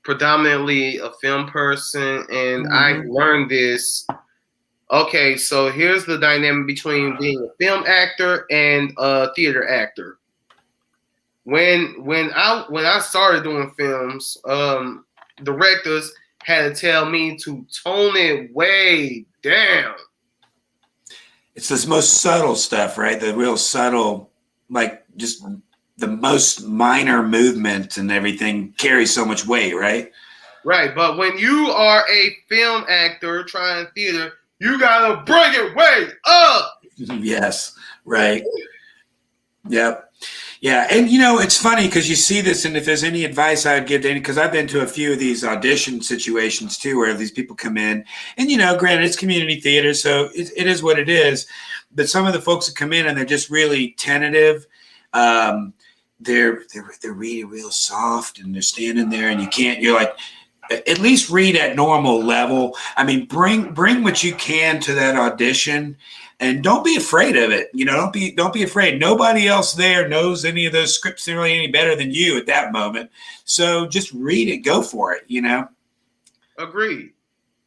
predominantly a film person, and I learned this. Okay, so here's the dynamic between being a film actor and a theater actor. When I started doing films, directors had to tell me to tone it way down. It's this most subtle stuff, right? The real subtle, like just the most minor movement and everything carries so much weight, right? Right, but when you are a film actor trying theater, you gotta bring it way up. Yes, right. Yep. Yeah, and it's funny because you see this, and if there's any advice I would give to any, because I've been to a few of these audition situations too, where these people come in, and granted it's community theater, so it is what it is. But some of the folks that come in and they're just really tentative, they're reading real soft, and they're standing there, and you're like, at least read at normal level. I mean, bring what you can to that audition, and don't be afraid of it. Don't be afraid. Nobody else there knows any of those scripts really any better than you at that moment. So just read it, go for it. Agreed.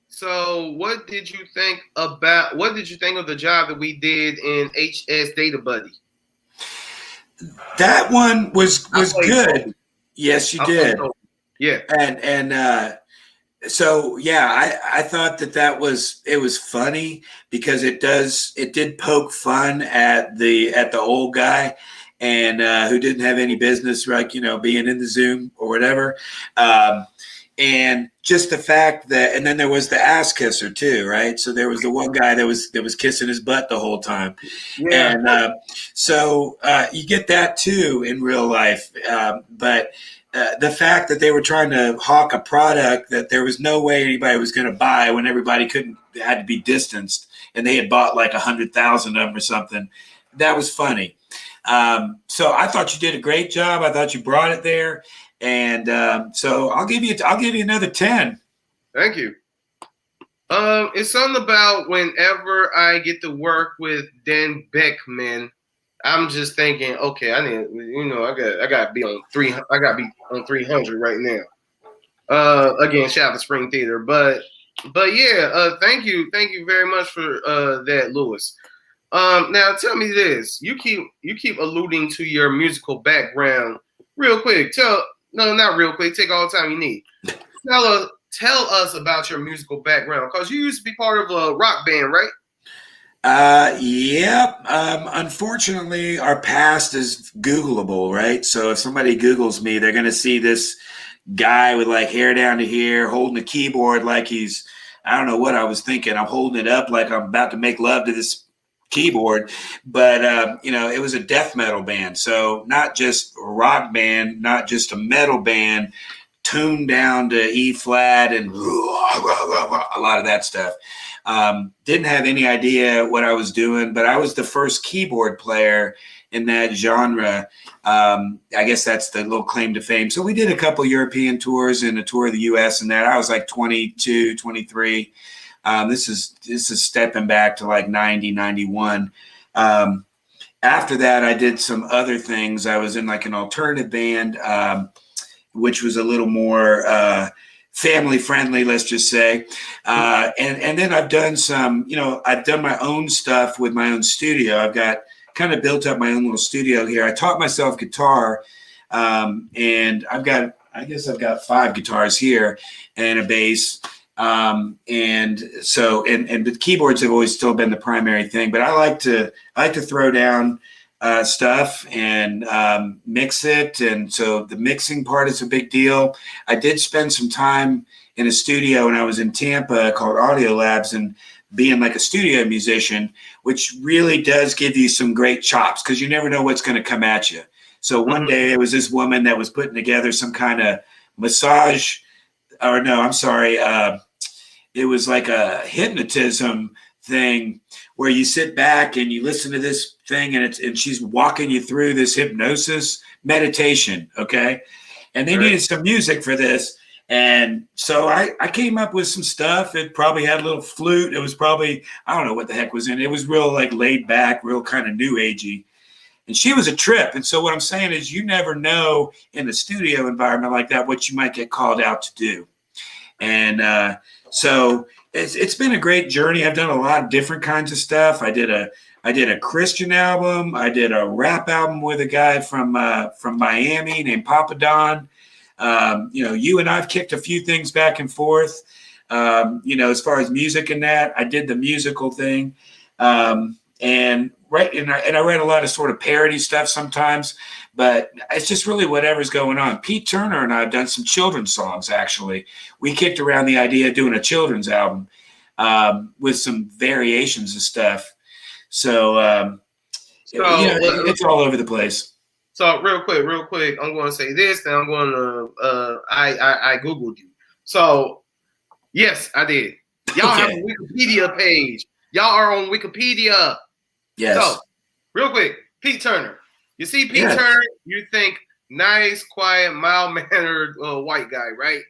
So what did you think of the job that we did in HS Data Buddy? That one was played good. Toby. Yes, you I played did. Toby. Yeah. And so yeah, I thought that was funny because it did poke fun at the old guy and who didn't have any business, like, you know, being in the Zoom or whatever. And just the fact that, and then there was the ass kisser too, right? So there was the one guy that was kissing his butt the whole time. Yeah. And so you get that too in real life. But the fact that they were trying to hawk a product that there was no way anybody was going to buy when everybody had to be distanced, and they had bought like 100,000 of them or something, that was funny. So I thought you did a great job. I thought you brought it there, and so I'll give you another 10. Thank you. It's something about whenever I get to work with Dan Beckman, I'm just thinking, okay, I need, you know, I gotta be on 300. I gotta be on 300 right now. Again, Chapel Spring Theater, but yeah. Thank you very much for that, Louis. Now tell me this: you keep alluding to your musical background. Real quick, not real quick. Take all the time you need. Tell us about your musical background, because you used to be part of a rock band, right? Yeah. Unfortunately, our past is Googleable, right? So if somebody Googles me, they're going to see this guy with like hair down to here holding a keyboard like he's, I don't know what I was thinking. I'm holding it up like I'm about to make love to this keyboard. But, you know, it was a death metal band. So not just a rock band, not just a metal band, tuned down to E flat and a lot of that stuff. Didn't have any idea what I was doing, but I was the first keyboard player in that genre. I guess that's the little claim to fame. So we did a couple European tours and a tour of the US and that. I was like 22, 23. This is stepping back to like 90, 91. After that, I did some other things. I was in like an alternative band, which was a little more family friendly, let's just say. And then I've done some, you know, I've done my own stuff with my own studio. I've got kind of built up my own little studio here. I taught myself guitar, and I guess I've got 5 guitars here and a bass. And so, and the keyboards have always still been the primary thing, but I like to throw down stuff and mix it. And so the mixing part is a big deal. I did spend some time in a studio when I was in Tampa called Audio Labs, and being like a studio musician, which really does give you some great chops because you never know what's going to come at you. So one day there was this woman that was putting together some kind of massage, or no, I'm sorry. It was like a hypnotism thing where you sit back and you listen to this thing, and she's walking you through this hypnosis meditation. Okay. And they needed some music for this. And so I came up with some stuff. It probably had a little flute. It was probably, I don't know what the heck was in it. It was real like laid back, real kind of new agey. And she was a trip. And so what I'm saying is you never know in a studio environment like that what you might get called out to do. And so it's been a great journey. I've done a lot of different kinds of stuff. I did a Christian album. I did a rap album with a guy from Miami named Papa Don. You know, you and I've kicked a few things back and forth. You know, as far as music and that, I did the musical thing. And I write a lot of sort of parody stuff sometimes, but it's just really whatever's going on. Pete Turner and I have done some children's songs, actually. We kicked around the idea of doing a children's album with some variations of stuff. So, you know, it's all over the place. So real quick, I'm going to say this, then I'm going to, I Googled you. So, yes, I did. Y'all have a Wikipedia page. Y'all are on Wikipedia. Yes. So, real quick, Pete Turner. You see Pete Turner, you think nice, quiet, mild-mannered white guy, right?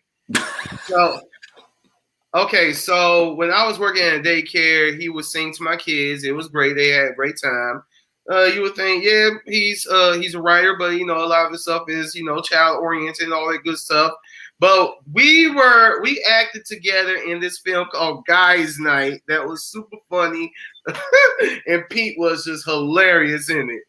So, okay, so when I was working at daycare, he would sing to my kids. It was great. They had a great time. You would think, yeah, he's a writer, but, you know, a lot of his stuff is, you know, child-oriented and all that good stuff. But we acted together in this film called Guys Night that was super funny. And Pete was just hilarious in it.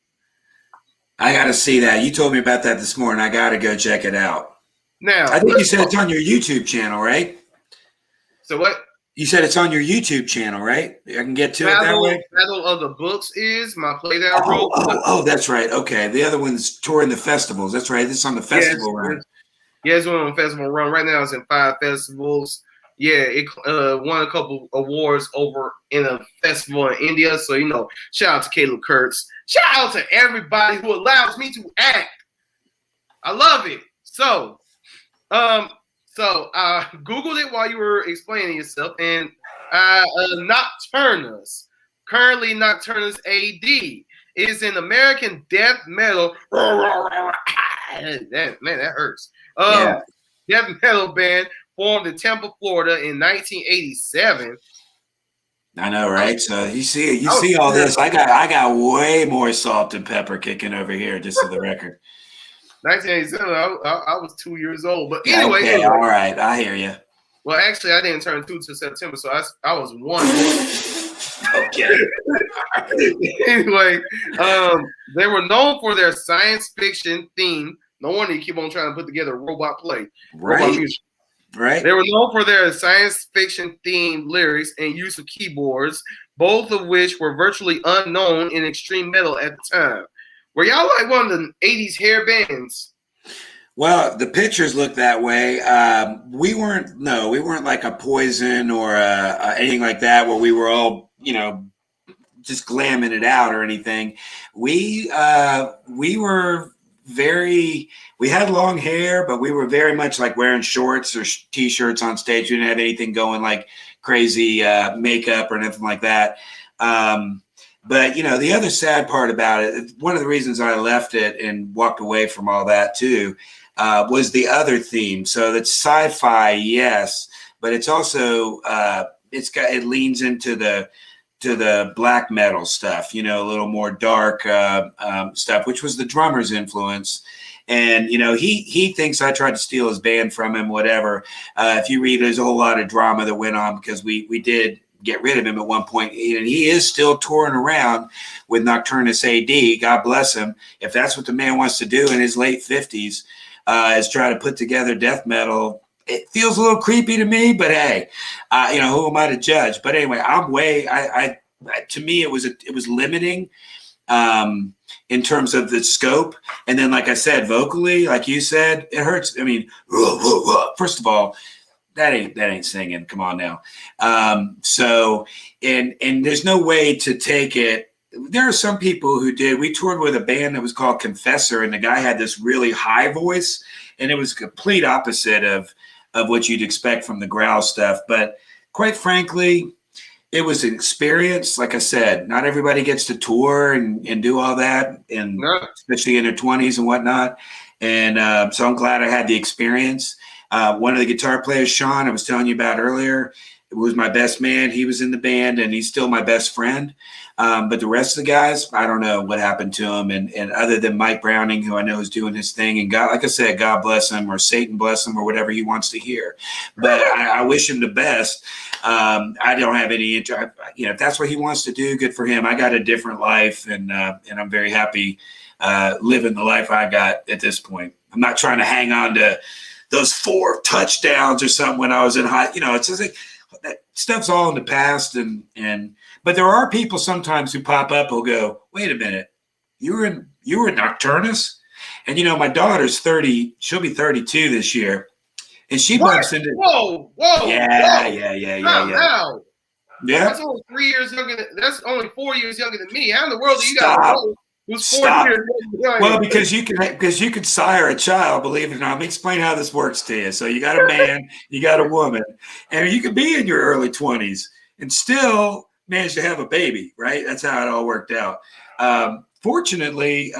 I got to see that. You told me about that this morning. I got to go check it out. Now, I think you said it's on your YouTube channel, right? So what? You said it's on your YouTube channel, right? I can get to it that way. Battle of the Books is my play that I wrote. Oh, that's right. Okay, the other one's touring the festivals. That's right. This is on the festival run. Yeah, it's on festival run right now. It's in 5 festivals. Yeah, it won a couple awards over in a festival in India. So shout out to Caleb Kurtz. Shout out to everybody who allows me to act. I love it. So I Googled it while you were explaining yourself, and Nocturnus, currently Nocturnus AD, is an American death metal. That hurts. Death metal band formed in Tampa, Florida in 1987. I know, right? So you see all this. I got way more salt and pepper kicking over here, just for the record. 1987, I was 2 years old. But anyway. Okay, all right. I hear you. Well, actually, I didn't turn 2 till September, so I was 1. Okay. Anyway, they were known for their science fiction theme. No wonder you keep on trying to put together a robot play. Robot music. Right. They were known for their science fiction themed lyrics and use of keyboards, both of which were virtually unknown in extreme metal at the time. Were y'all like one of the 80s hair bands? Well, the pictures look that way. We weren't like a Poison or anything like that where we were all, just glamming it out or anything. We were we had long hair, but we were very much like wearing shorts or t-shirts on stage. We didn't have anything going like crazy makeup or anything like that. But, the other sad part about it, one of the reasons I left it and walked away from all that too, was the other theme. So that's sci-fi, yes, but it's also, it leans into the black metal stuff, a little more dark stuff, which was the drummer's influence. And, he thinks I tried to steal his band from him, whatever. If you read, there's a whole lot of drama that went on because we did get rid of him at one point, and he is still touring around with Nocturnus AD. God bless him. If that's what the man wants to do in his late 50s, is try to put together death metal. It feels a little creepy to me, but hey, who am I to judge? But anyway, to me, it was limiting in terms of the scope. And then, like I said, vocally, like you said, it hurts. I mean, first of all, that ain't singing. Come on now. So there's no way to take it. There are some people who did. We toured with a band that was called Confessor, and the guy had this really high voice, and it was complete opposite of what you'd expect from the growl stuff. But quite frankly, it was an experience. Like I said, not everybody gets to tour and do all that, and especially in their 20s and whatnot. And so I'm glad I had the experience. One of the guitar players, Sean, I was telling you about earlier, it was my best man. He was in the band, and he's still my best friend. But the rest of the guys, I don't know what happened to them. And other than Mike Browning, who I know is doing his thing, and God, like I said, God bless him, or Satan bless him, or whatever he wants to hear. But I wish him the best. I don't have any interest. If that's what he wants to do, good for him. I got a different life, and I'm very happy living the life I got at this point. I'm not trying to hang on to those 4 touchdowns or something when I was in high. It's just like that stuff's all in the past, but there are people sometimes who pop up who'll go, wait a minute, you were in Nocturnus? And my daughter's 30, she'll be 32 this year. And she bumps into Whoa. Yeah. That's only 3 years younger that's only 4 years younger than me. How in the world do you got who's 4 years younger? Well, because you could sire a child, believe it or not. Let me explain how this works to you. So you got a man, you got a woman, and you could be in your early 20s and still manage to have a baby, right? That's how it all worked out. Fortunately,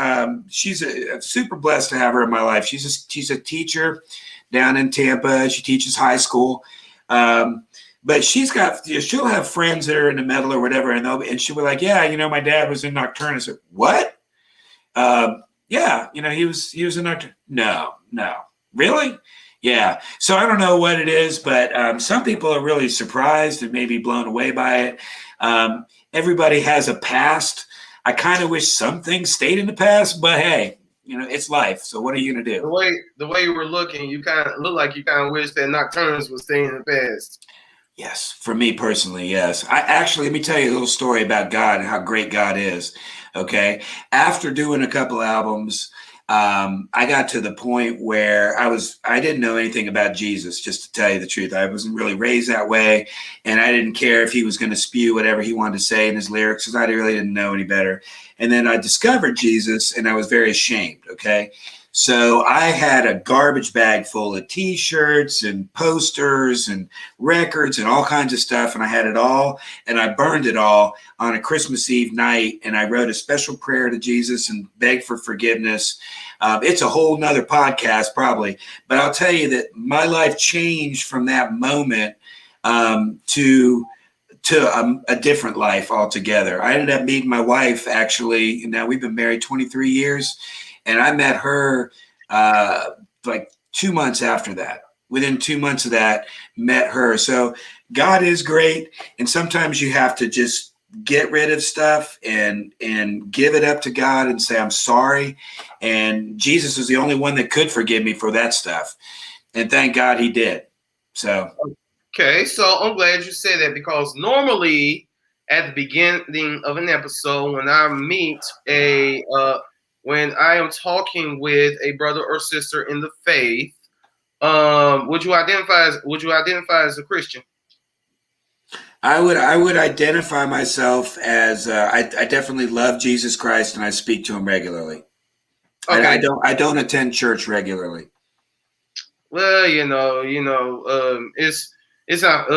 she's super blessed to have her in my life. She's a teacher down in Tampa. She teaches high school. But she'll have friends that are in the metal or whatever, and she'll be like, yeah, my dad was in Nocturnus. What? Yeah, he was in Nocturnus. No, really? Yeah. So I don't know what it is, but some people are really surprised and maybe blown away by it. Everybody has a past. I kind of wish some things stayed in the past, but hey, you know, it's life. So what are you gonna do? The way you were looking, you kind of look like you kind of wish that Nocturnes was staying in the past. Yes, for me personally, yes. I actually, let me tell you a little story about God and how great God is. Okay. After doing a couple albums, I got to the point where I didn't know anything about Jesus, just to tell you the truth. I wasn't really raised that way. And I didn't care if he was going to spew whatever he wanted to say in his lyrics, because I really didn't know any better. And then I discovered Jesus and I was very ashamed. Okay. So I had a garbage bag full of t-shirts and posters and records and all kinds of stuff. And I had it all and I burned it all on a Christmas Eve night. And I wrote a special prayer to Jesus and begged for forgiveness. It's a whole nother podcast probably, but I'll tell you that my life changed from that moment to a different life altogether. I ended up meeting my wife, actually. Now we've been married 23 years. And I met her like 2 months after that. Within 2 months of that, met her. So God is great. And sometimes you have to just get rid of stuff and give it up to God and say, I'm sorry. And Jesus was the only one that could forgive me for that stuff. And thank God he did. So. Okay, so I'm glad you said that, because normally at the beginning of an episode, when I meet when I am talking with a brother or sister in the faith, would you identify as a Christian? I would identify myself as I definitely love Jesus Christ and I speak to him regularly. Okay. I don't attend church regularly. Well, it's not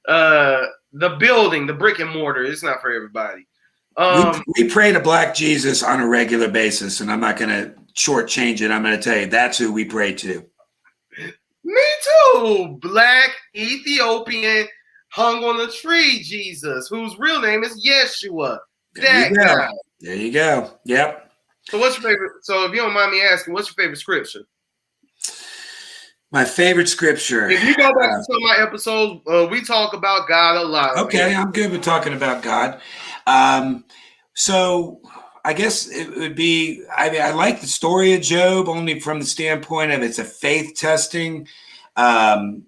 the building, the brick and mortar. It's not for everybody. We pray to Black Jesus on a regular basis, and I'm not going to shortchange it. I'm going to tell you that's who we pray to. Me too. Black Ethiopian hung on a tree Jesus, whose real name is Yeshua. That guy. There you go. Yep. So what's your favorite? So if you don't mind me asking, what's your favorite scripture? My favorite scripture. If you go back to some of my episodes, we talk about God a lot. Okay, I'm good with talking about God. So I guess it would be, I like the story of Job only from the standpoint of it's a faith testing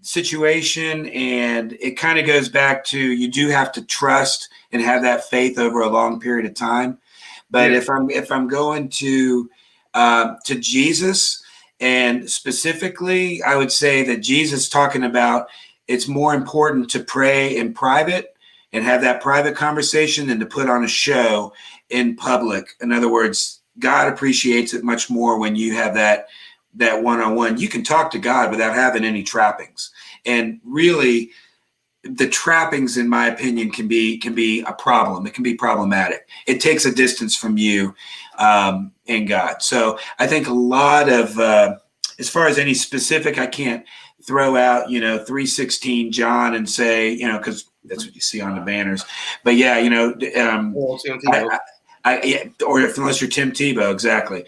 situation. And it kind of goes back to, you do have to trust and have that faith over a long period of time. But if I'm going to Jesus, and specifically, I would say that Jesus talking about it's more important to pray in private and have that private conversation than to put on a show in public. In other words, God appreciates it much more when you have that one-on-one. You can talk to God without having any trappings. And really, the trappings, in my opinion, can be a problem. It can be problematic. It takes a distance from you and God. So I think a lot of, as far as any specific, I can't throw out, 3:16 John and say, because that's what you see on the banners. But yeah, unless you're Tim Tebow, exactly.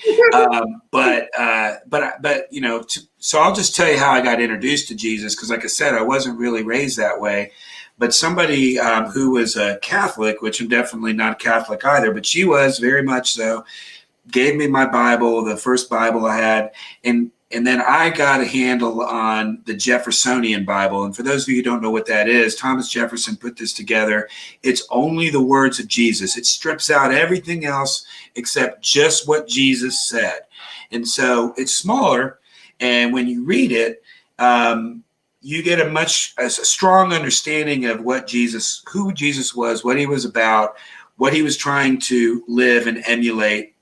So I'll just tell you how I got introduced to Jesus, because like I said, I wasn't really raised that way. But somebody who was a Catholic, which I'm definitely not Catholic either, but she was very much so, gave me my Bible, the first Bible I had, and then I got a handle on the Jeffersonian Bible. And for those of you who don't know what that is, Thomas Jefferson put this together. It's only the words of Jesus. It strips out everything else except just what Jesus said. And so it's smaller. And when you read it, you get a strong understanding of who Jesus was, what he was about, what he was trying to live and emulate,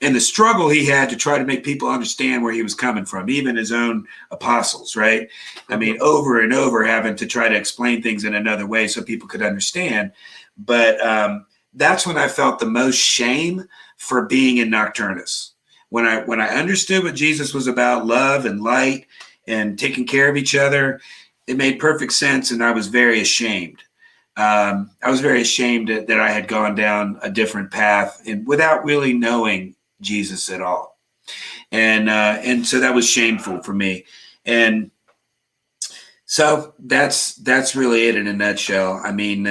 and the struggle he had to try to make people understand where he was coming from, even his own apostles, right? I mean, over and over having to try to explain things in another way so people could understand. But that's when I felt the most shame for being in Nocturnus. When I understood what Jesus was about, love and light and taking care of each other, it made perfect sense, and I was very ashamed. I was very ashamed that I had gone down a different path and without really knowing Jesus at all. And so that was shameful for me. And so that's really it in a nutshell. I mean,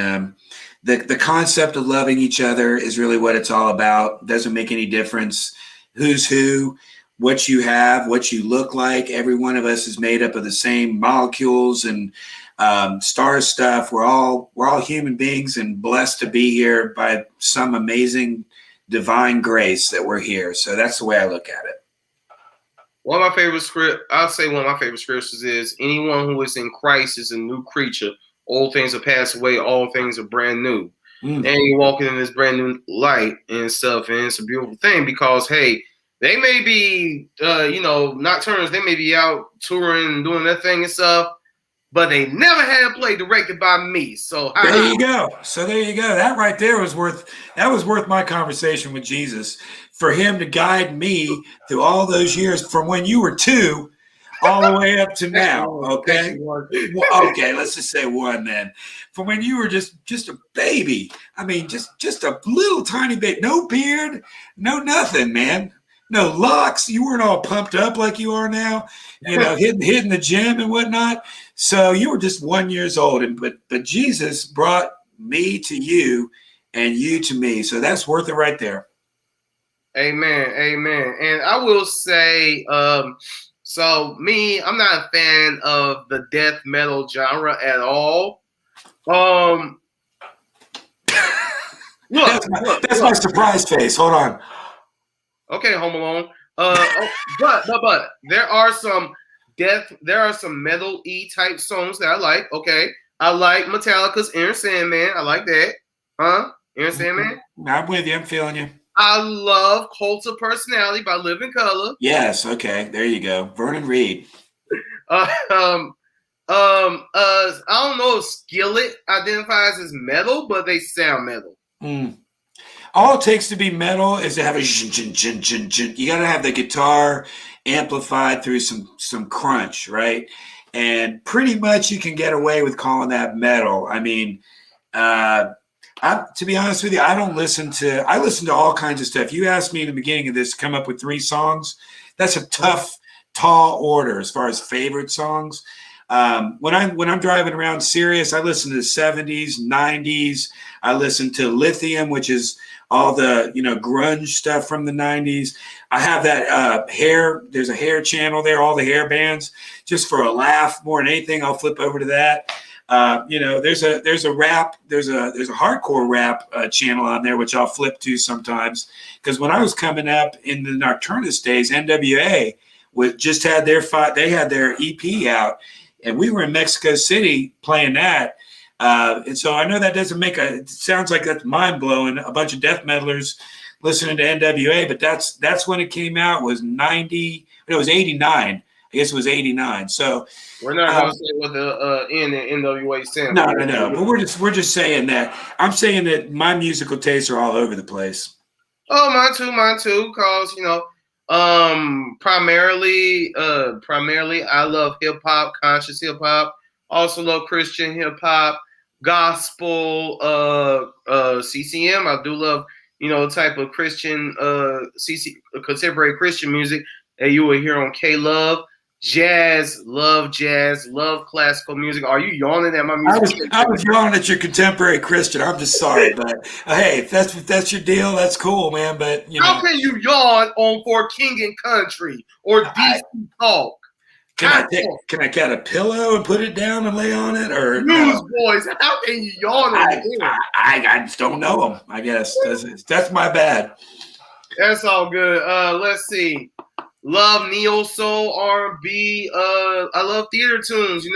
the concept of loving each other is really what it's all about. It doesn't make any difference who's who, what you have, what you look like. Every one of us is made up of the same molecules and star stuff. We're all human beings and blessed to be here by some amazing divine grace that we're here. So that's the way I look at it. One of my favorite scriptures is anyone who is in Christ is a new creature. Old things are passed away, all things are brand new. And you're walking in this brand new light and stuff. And it's a beautiful thing because, hey, they may be, nocturnals, they may be out touring and doing their thing and stuff, but they never had a play directed by me. So there you go. That right there was worth my conversation with Jesus. For him to guide me through all those years from when you were 2 all the way up to now. Okay. Okay. Let's just say 1 then. From when you were just a baby. I mean, just a little tiny bit, no beard, no nothing, man. No locks. You weren't all pumped up like you are now, hitting the gym and whatnot. So you were just 1 year old. But Jesus brought me to you and you to me. So that's worth it right there. Amen. And I will say, so me, I'm not a fan of the death metal genre at all. Look, that's my surprise face. Hold on. Okay, Home Alone. But there are some metal-y type songs that I like. Okay, I like Metallica's Enter Sandman. I like that. Enter Sandman. I'm with you. I'm feeling you. I love Cult of Personality by Living Colour. Yes. Okay. There you go. Vernon Reid. I don't know if Skillet identifies as metal, but they sound metal. All it takes to be metal is to have a you got to have the guitar amplified through some crunch, right? And pretty much you can get away with calling that metal. I mean, to be honest with you, I listen to all kinds of stuff. You asked me in the beginning of this to come up with 3 songs. That's a tough, tall order as far as favorite songs. When I'm driving around Sirius, I listen to the 70s, 90s. I listen to Lithium, which is all the grunge stuff from the 90s. I have that hair. There's a hair channel there, all the hair bands. Just for a laugh, more than anything, I'll flip over to that. There's a hardcore rap channel on there, which I'll flip to sometimes. Because when I was coming up in the Nocturnus days, NWA just had they had their EP out, and we were in Mexico City playing that. And so I know that doesn't it sounds like that's mind blowing. A bunch of death metalers listening to NWA, but that's when it came out. Was 90? It was 89. I guess it was 89. So we're not going to say what the N in NWA stands. No. But we're just saying that. I'm saying that my musical tastes are all over the place. Oh, mine too. Cause primarily I love hip hop, conscious hip hop. Also love Christian hip hop, gospel, CCM. I do love type of Christian contemporary Christian music that you will hear on K Love. Jazz, love classical music. Are you yawning at my music? I was yawning at your contemporary Christian. I'm just sorry, but hey, if that's your deal, that's cool, man. But how can you yawn on For King and Country or DC Talk? Can I get a pillow and put it down and lay on it, or Newsboys? How can you yawn on it? I just don't know them. I guess that's my bad. That's all good. Let's see. Love neo soul, R&B. I love theater tunes.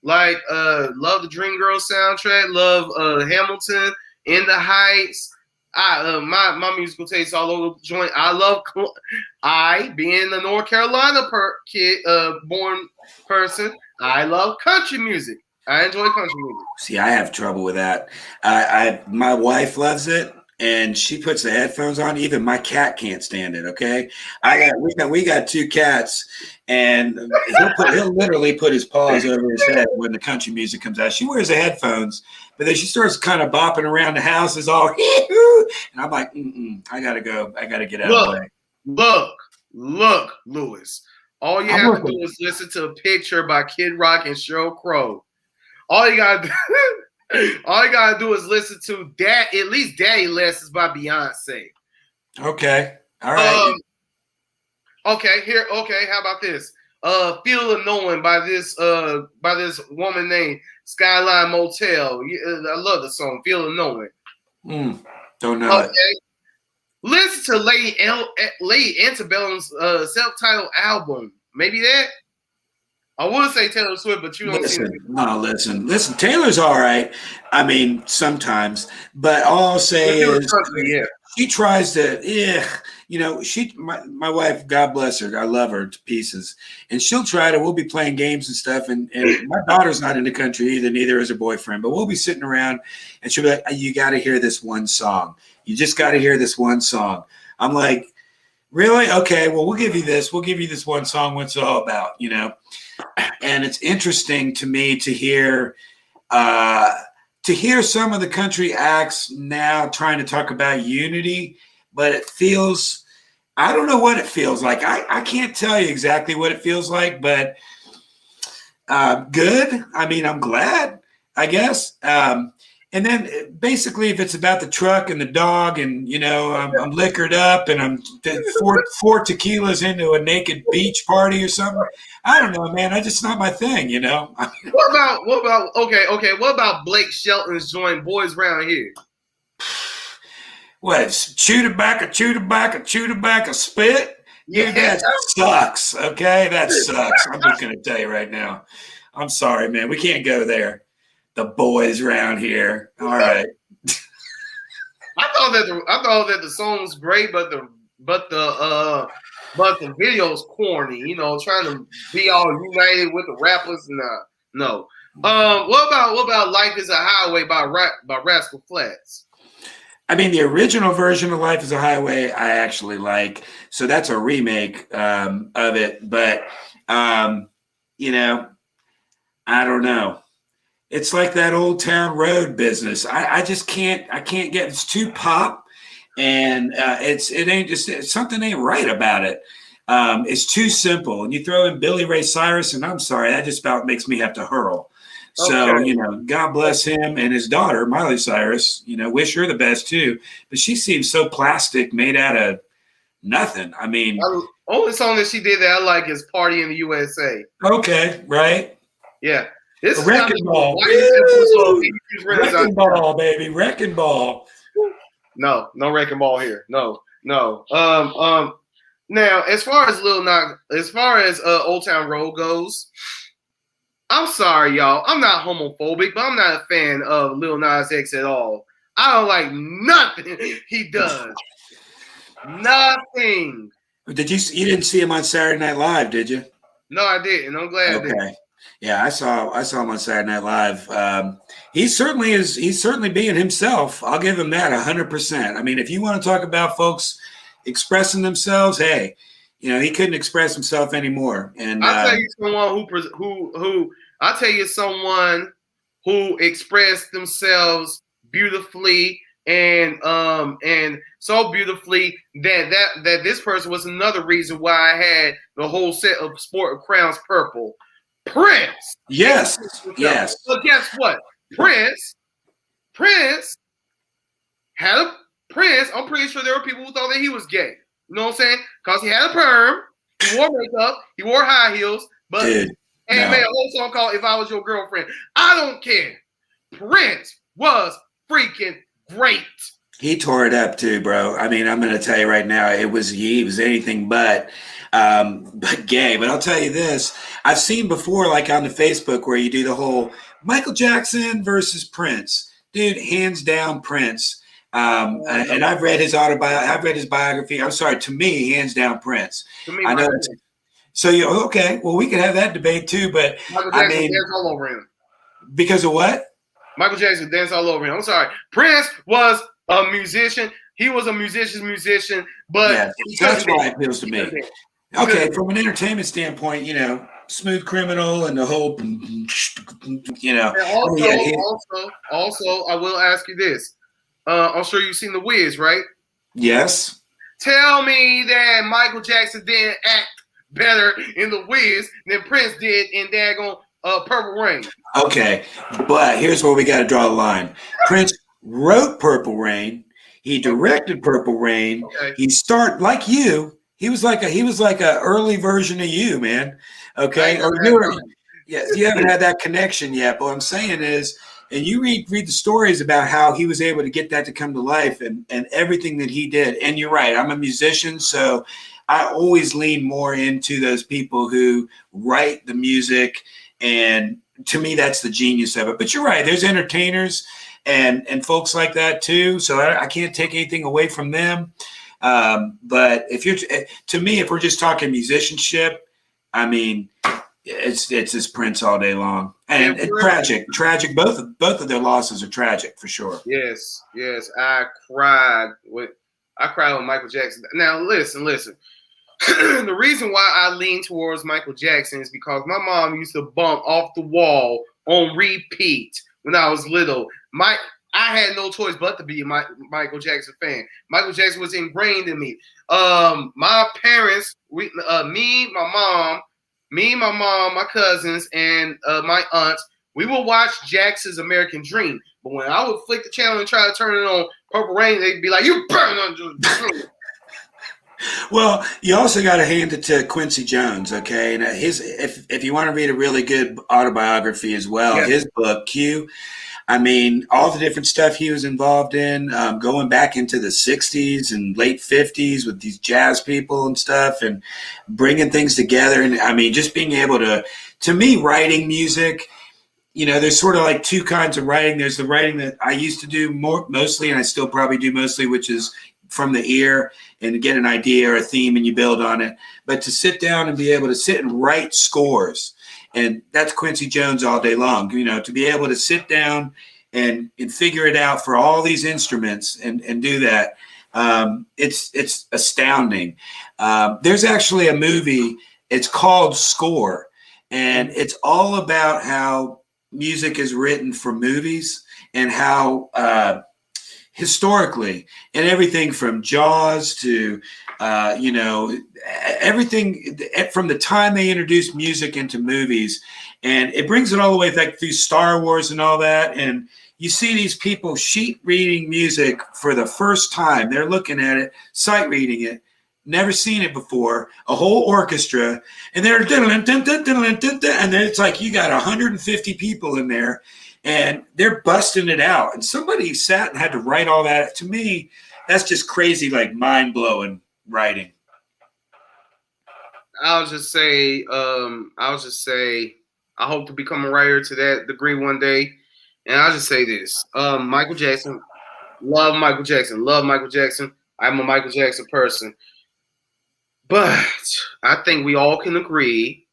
Love the Dreamgirls soundtrack. Love Hamilton, In the Heights. My musical taste all over the joint. I being a North Carolina born person, I love country music. I enjoy country music. See, I have trouble with that. My wife loves it, and she puts the headphones on. Even my cat can't stand it. Okay, we got 2 cats, and he'll literally put his paws over his head when the country music comes out. She wears the headphones, but then she starts kind of bopping around the house. Is all, and I'm like, I gotta go. I gotta get out of the way. Look, Louis. All you have to do is listen to a Picture by Kid Rock and Sheryl Crow. All you gotta do. All you gotta do is listen to that. At least "Daddy Lessons" by Beyonce. Okay. All right. Okay. Here. Okay. How about this? "Feel the Knowing" by this woman named Skyline Motel. I love the song "Feel the Knowing." Don't know it. Okay. Listen to Lady Antebellum's self-titled album. Maybe that. I would say Taylor Swift, but you don't Listen. Taylor's all right. I mean, sometimes, but all I'll say is she tries to. My wife, God bless her, I love her to pieces, and she'll try to. We'll be playing games and stuff, and my daughter's not in the country either. Neither is her boyfriend, but we'll be sitting around, and she'll be like, "You got to hear this one song. You just got to hear this one song." I'm like, "Really? Okay. Well, we'll give you this. We'll give you this one song. What's it all about?" And it's interesting to me to hear some of the country acts now trying to talk about unity, but it feels, I don't know what it feels like. I can't tell you exactly what it feels like, but good. I mean, I'm glad, I guess. And then basically, if it's about the truck and the dog, and I'm liquored up, and I'm four tequilas into a naked beach party or something, I don't know, man. That's just not my thing, What about Blake Shelton's joint "Boys Round Here"? What? Chew tobacco, spit? Yeah, that sucks. Okay, that sucks. I'm just gonna tell you right now. I'm sorry, man. We can't go there. The boys round here. All right. I thought that the song's great, but the video's corny. Trying to be all united with the rappers. No. What about "Life Is a Highway" by Rascal Flatts? I mean, the original version of "Life Is a Highway" I actually like. So that's a remake of it. But I don't know. It's like that Old Town Road business. I just can't get. It's too pop, and something ain't right about it. It's too simple, and you throw in Billy Ray Cyrus, and I'm sorry, that just about makes me have to hurl. So God bless him and his daughter Miley Cyrus. Wish her the best too, but she seems so plastic, made out of nothing. I mean, the only song that she did that I like is "Party in the USA." Okay, right? Yeah. This is Wrecking Ball. Wrecking Ball, baby. Wrecking Ball. No Wrecking Ball here. No. Now, as far as Old Town Road goes, I'm sorry, y'all. I'm not homophobic, but I'm not a fan of Lil Nas X at all. I don't like nothing he does. Nothing. You didn't see him on Saturday Night Live, did you? No, I didn't. I'm glad I did. Yeah, I saw him on Saturday Night Live. He's certainly being himself. I'll give him that 100%. I mean, if you want to talk about folks expressing themselves, hey, he couldn't express himself anymore. And I'll tell you someone who expressed themselves beautifully and so beautifully that this person was another reason why I had the whole set of Sport of Crowns purple. Prince. Yes. But guess what? Prince had a Prince. I'm pretty sure there were people who thought that he was gay. You know what I'm saying? Because he had a perm, he wore makeup, he wore high heels, but he made a whole song called "If I Was Your Girlfriend." I don't care. Prince was freaking great. He tore it up too, bro. I mean, I'm going to tell you right now, he was anything but gay. But I'll tell you this: I've seen before, like on the Facebook, where you do the whole Michael Jackson versus Prince. Dude, hands down, Prince. And I've read his I've read his biography. I'm sorry, to me, hands down, Prince. To me, I know. So okay. Well, we can have that debate too. But Michael Jackson danced all over him. Because of what? Michael Jackson danced all over him. I'm sorry. Prince was a musician. He was a musician's musician, but that's why it appeals to me. Okay, from an entertainment standpoint, Smooth Criminal and the whole, And also, I will ask you this. I'm sure you've seen The Wiz, right? Yes. Tell me that Michael Jackson didn't act better in The Wiz than Prince did in daggone Purple Rain. Okay, but here's where we got to draw the line. Prince wrote Purple Rain. He directed Purple Rain. Okay. He started like you. He was like a early version of you, man. Okay, or you haven't had that connection yet. But what I'm saying is, and you read the stories about how he was able to get that to come to life and everything that he did. And you're right. I'm a musician, so I always lean more into those people who write the music, and to me, that's the genius of it. But you're right. There's entertainers and folks like that too. So I can't take anything away from them. But to me, if we're just talking musicianship, I mean, it's just Prince all day long, and tragic. Both of their losses are tragic for sure. Yes. I cried with Michael Jackson. Now listen. The reason why I lean towards Michael Jackson is because my mom used to bump Off the Wall on repeat when I was little. I had no choice but to be a Michael Jackson fan. Michael Jackson was ingrained in me. My parents, me, my mom, my cousins, and my aunts, we would watch Jackson's American Dream. But when I would flick the channel and try to turn it on Purple Rain, they'd be like, "You burn on the Well, you also got to hand it to Quincy Jones, okay? And if you want to read a really good autobiography as well, his book Q. I mean, all the different stuff he was involved in, going back into the 60s and late 50s with these jazz people and stuff, and bringing things together. And I mean, just being able to me, writing music, you know, there's sort of like two kinds of writing. There's the writing that I used to do mostly, and I still probably do mostly, which is from the ear and get an idea or a theme and you build on it. But to sit down and be able to sit and write scores, and that's Quincy Jones all day long, you know, to be able to sit down and figure it out for all these instruments and do that. It's astounding. There's actually a movie, it's called Score, and it's all about how music is written for movies and how historically, and everything from Jaws to, you know, everything from the time they introduced music into movies, and it brings it all the way back through Star Wars and all that. And you see these people sheet reading music for the first time. They're looking at it, sight reading it, never seen it before, a whole orchestra, and they're and then it's like you got 150 people in there, and they're busting it out. And somebody sat and had to write all that. To me, that's just crazy, like mind-blowing writing. I'll just say, I hope to become a writer to that degree one day. And I'll just say this. Michael Jackson, love Michael Jackson. I'm a Michael Jackson person. But I think we all can agree,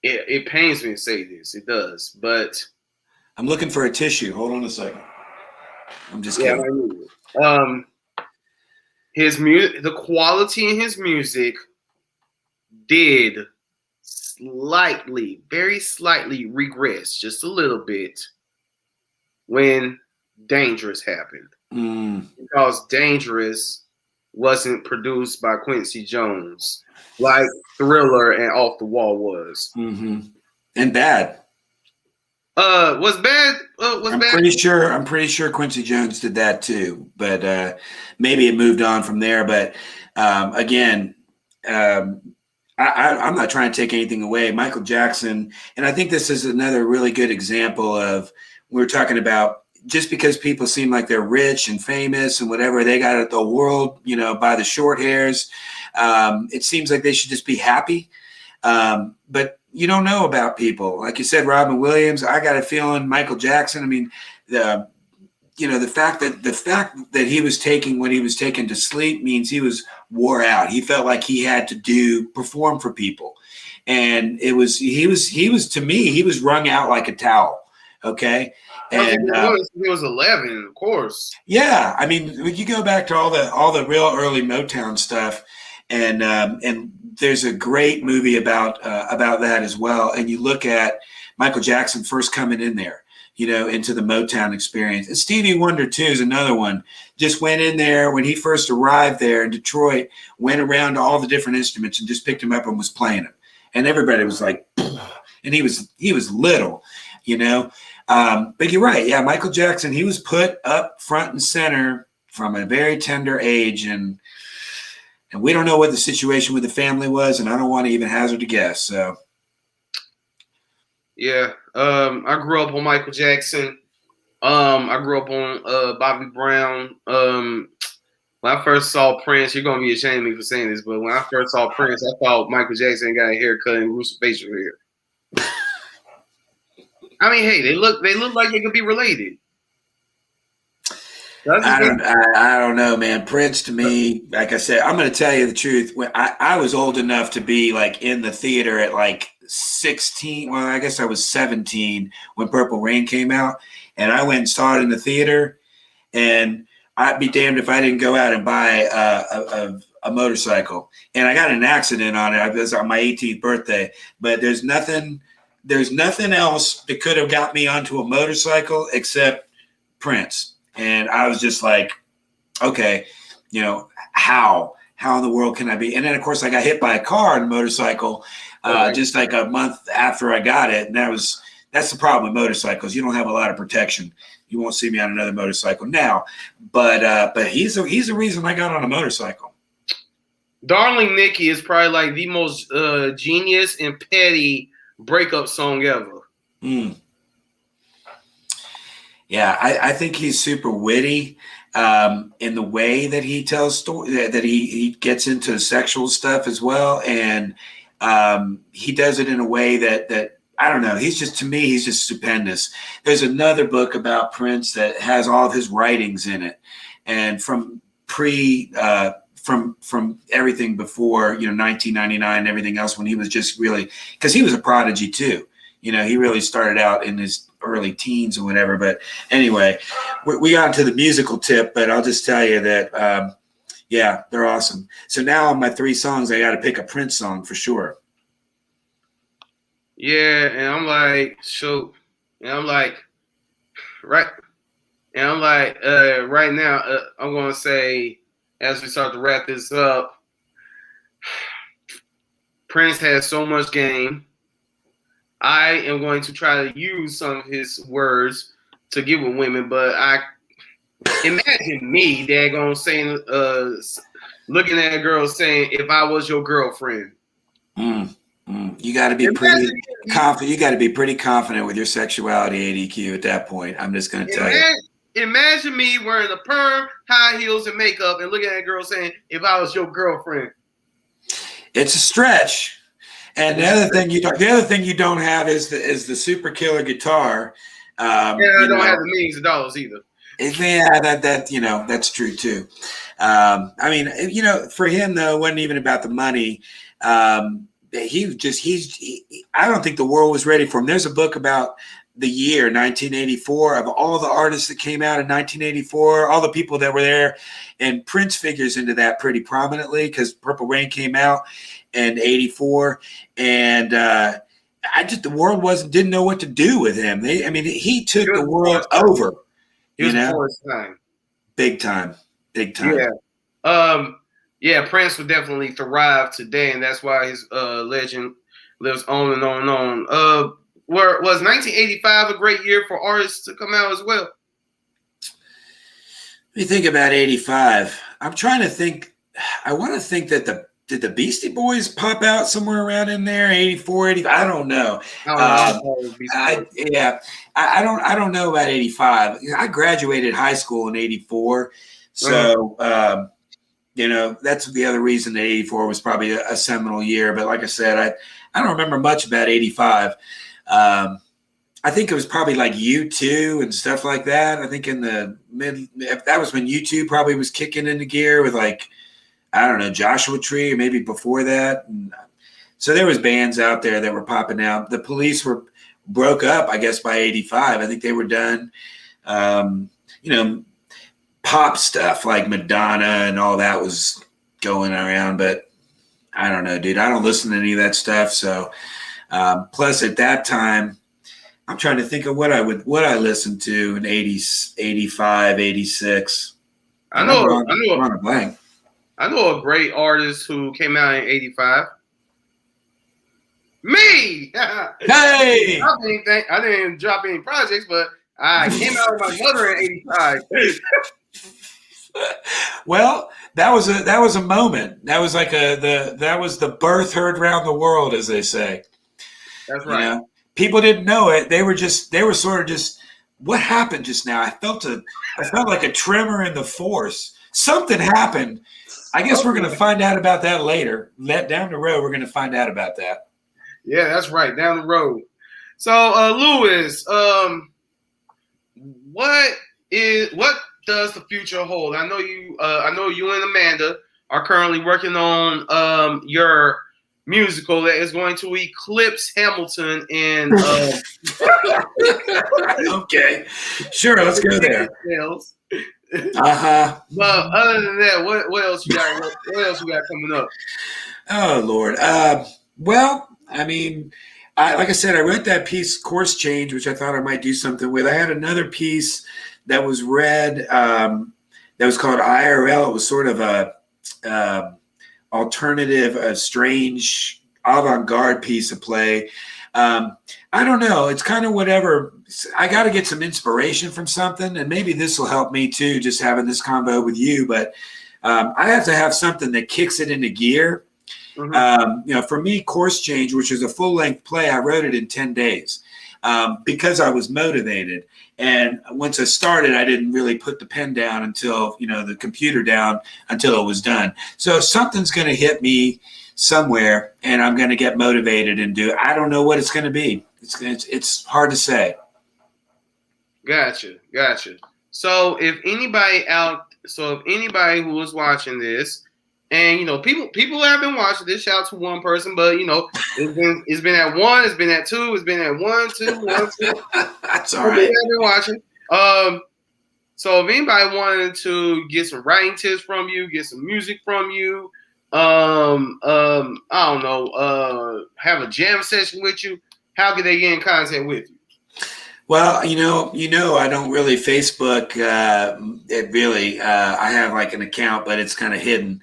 it pains me to say this. It does. But I'm looking for a tissue. Hold on a second. I'm just kidding. His music, the quality in his music did very slightly regress just a little bit when Dangerous happened. Because Dangerous wasn't produced by Quincy Jones like Thriller and Off the Wall was. Mm-hmm. And Bad. Was Bad? I'm pretty sure Quincy Jones did that too, but maybe it moved on from there. But again, I'm not trying to take anything away. Michael Jackson, and I think this is another really good example of, we were talking about, just because people seem like they're rich and famous and whatever, they got the world, you know, by the short hairs. It seems like they should just be happy. But you don't know about people. Like you said, Robin Williams, I got a feeling Michael Jackson. I mean, the fact that he was taking what he was taking to sleep means he was wore out. He felt like he had to perform for people. And he was to me, he was wrung out like a towel. Okay. And he was 11, of course. Yeah. I mean, you go back to all the real early Motown stuff, and there's a great movie about that as well. And you look at Michael Jackson first coming in there, you know, into the Motown experience. And Stevie Wonder too is another one. Just went in there when he first arrived there in Detroit, went around to all the different instruments and just picked them up and was playing them. and everybody was like, and he was little, you know. But you're right. Yeah, Michael Jackson, he was put up front and center from a very tender age, and we don't know what the situation with the family was, and I don't want to even hazard a guess. So, yeah, I grew up on Michael Jackson. I grew up on Bobby Brown. When I first saw Prince, you're gonna be ashamed of me for saying this, but when I first saw Prince, I thought Michael Jackson got a haircut and grew some facial hair. I mean, hey, they look like they could be related. I don't know, man. Prince to me, like I said, I'm going to tell you the truth. When I was old enough to be like in the theater at like 16. Well, I guess I was 17 when Purple Rain came out, and I went and saw it in the theater. And I'd be damned if I didn't go out and buy a motorcycle. And I got in an accident on it. It was on my 18th birthday. But there's nothing else that could have got me onto a motorcycle except Prince. And I was just like, okay, you know, how in the world can I be? And then, of course, I got hit by a car on a motorcycle just like a month after I got it. And that's the problem with motorcycles. You don't have a lot of protection. You won't see me on another motorcycle now. But he's the reason I got on a motorcycle. Darling Nikki is probably like the most genius and petty breakup song ever. Yeah, I think he's super witty in the way that he tells stories, that he gets into sexual stuff as well. And he does it in a way that I don't know. He's just stupendous. There's another book about Prince that has all of his writings in it. And from everything before, 1999 and everything else, when he was just really, because he was a prodigy too. He really started out in his early teens or whatever. But anyway, we got into the musical tip, but I'll just tell you that, yeah, they're awesome. So now on my 3 songs, I got to pick a Prince song for sure. Yeah, and I'm like, shoot. And I'm like, right. And I'm like, right now, I'm going to say, as we start to wrap this up, Prince has so much game. I am going to try to use some of his words to get with women, but I imagine me, daggone, saying, looking at a girl saying, if I was your girlfriend. You got to be pretty confident. You got to be pretty confident with your sexuality, ADQ, at that point. I'm just going to tell you. Imagine me wearing a perm, high heels, and makeup, and looking at a girl saying, if I was your girlfriend. It's a stretch. And the other thing you don't have is the super killer guitar. I don't have the millions of dollars either. Yeah, that's true too. I mean, for him though, it wasn't even about the money. I don't think the world was ready for him. There's a book about the year 1984 of all the artists that came out in 1984, all the people that were there, and Prince figures into that pretty prominently because Purple Rain came out in 84, and the world didn't know what to do with him. He took the world over. He was before his time. Big time. Yeah. Prince would definitely thrive today, and that's why his legend lives on and on and on. Was 1985 a great year for artists to come out as well? Let me think about 85. I'm trying to think. I want to think that did the Beastie Boys pop out somewhere around in there? 84, 85? I don't know. I don't know about 85. I graduated high school in 84. So, that's the other reason that 84 was probably a seminal year. But like I said, I don't remember much about 85. I think it was probably like U2 and stuff like that. I think in the that was when U2 probably was kicking into gear with like, I don't know, Joshua Tree, or maybe before that. And so there was bands out there that were popping out. The Police broke up, I guess, by 85. I think they were done. Pop stuff like Madonna and all that was going around, but I don't know, dude. I don't listen to any of that stuff. So, plus at that time, I'm trying to think of what I listened to in 80s, 85, 86. I know a great artist who came out in 85. Me. Hey. I didn't drop any projects, but I came out with my mother in '85. Well, that was a moment. That was like that was the birth heard around the world, as they say. That's You right. know, people didn't know it. They were sort of just, what happened just now? I felt like a tremor in the force. Something happened. I guess we're going to find out about that later. Down the road, we're going to find out about that. Yeah, that's right. Down the road. So, Louis, what does the future hold? I know you and Amanda are currently working on your musical that is going to eclipse Hamilton in Okay, sure, let's go there. But other than that, what else you got? What else you got coming up? Oh Lord. Well, I mean, like I said, I wrote that piece, Course Change, which I thought I might do something with. I had another piece that was read that was called IRL. It was sort of a alternative, a strange avant-garde piece of play. I don't know. It's kind of whatever. I got to get some inspiration from something, and maybe this will help me too, just having this combo with you. But I have to have something that kicks it into gear. Mm-hmm. For me, Course Change, which is a full-length play, I wrote it in 10 days because I was motivated. And once I started, I didn't really put the pen down until, the computer down until it was done. So something's going to hit me somewhere, and I'm going to get motivated and do it. I don't know what it's going to be. It's hard to say. Gotcha. So if anybody who is watching this, and people have been watching this, shout out to one person, but it's been at 1, it's been at 2, it's been at 1, 2, 1, 2. That's all right. I've been watching. So if anybody wanted to get some writing tips from you, get some music from you, I don't know, have a jam session with you, how can they get in contact with you? Well, I don't really Facebook. It really, I have like an account, but it's kind of hidden,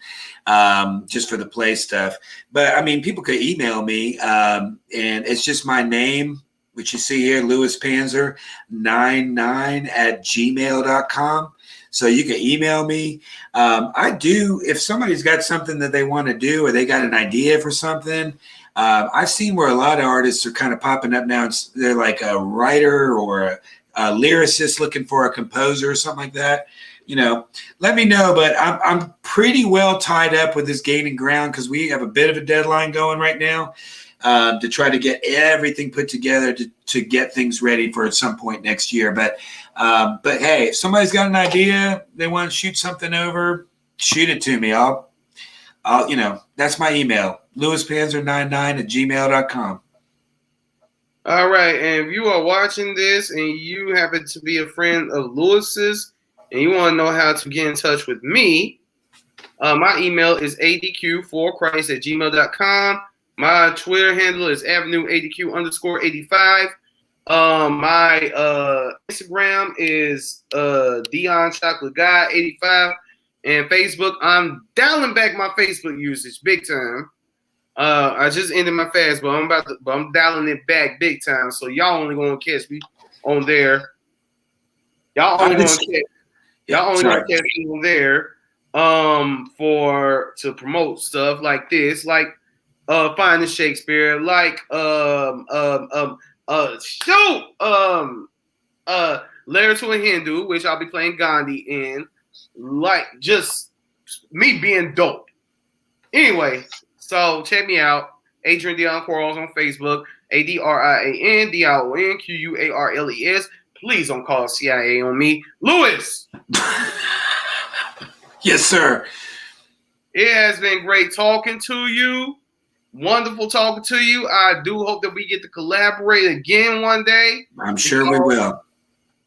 just for the play stuff. But I mean, people could email me, and it's just my name, which you see here, Louis Panzer 99 at gmail.com. So you can email me. I do, if somebody's got something that they want to do, or they got an idea for something. I've seen where a lot of artists are kind of popping up now. They're like a writer or a lyricist looking for a composer or something like that. Let me know. But I'm pretty well tied up with this Gaining Ground because we have a bit of a deadline going right now to try to get everything put together to get things ready for at some point next year. But hey, if somebody's got an idea, they want to shoot something over, shoot it to me. I'll that's my email, louispanzer99 at gmail.com. All right. And if you are watching this and you happen to be a friend of Louis's and you want to know how to get in touch with me, my email is adq4christ at gmail.com. My Twitter handle is AvenueADQ_85. My Instagram is Dion Chocolate Guy 85. And Facebook, I'm dialing back my Facebook usage big time. I just ended my fast, but I'm dialing it back big time. So y'all only gonna catch me on there. Y'all only gonna catch me on there to promote stuff like this, like Finding Shakespeare, like Letter to a Hindu, which I'll be playing Gandhi in, like just me being dope. Anyway, so check me out, Adrian Dion Quarles on Facebook, ADRIAN DIONQUARLES. Please don't call CIA on me, Louis. Yes, sir. It has been great talking to you. Wonderful talking to you. I do hope that we get to collaborate again one day. I'm sure we will.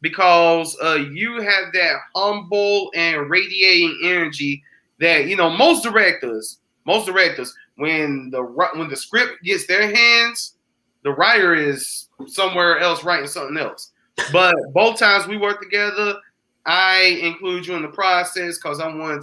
Because you have that humble and radiating energy that most directors, when the script gets their hands, the writer is somewhere else writing something else. But both times we work together, I include you in the process because I wanted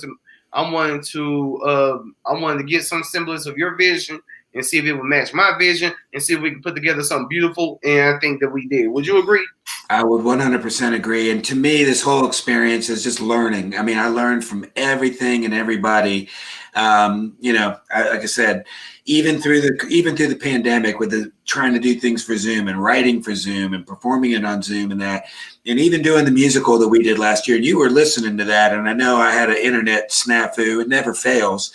to get some semblance of your vision and see if it would match my vision and see if we can put together something beautiful. And I think that we did. Would you agree? I would 100% agree. And to me, this whole experience is just learning. I mean, I learned from everything and everybody. Like I said, even through the pandemic, with the trying to do things for Zoom and writing for Zoom and performing it on Zoom and that, and even doing the musical that we did last year. And you were listening to that, and I know I had an internet snafu. It never fails.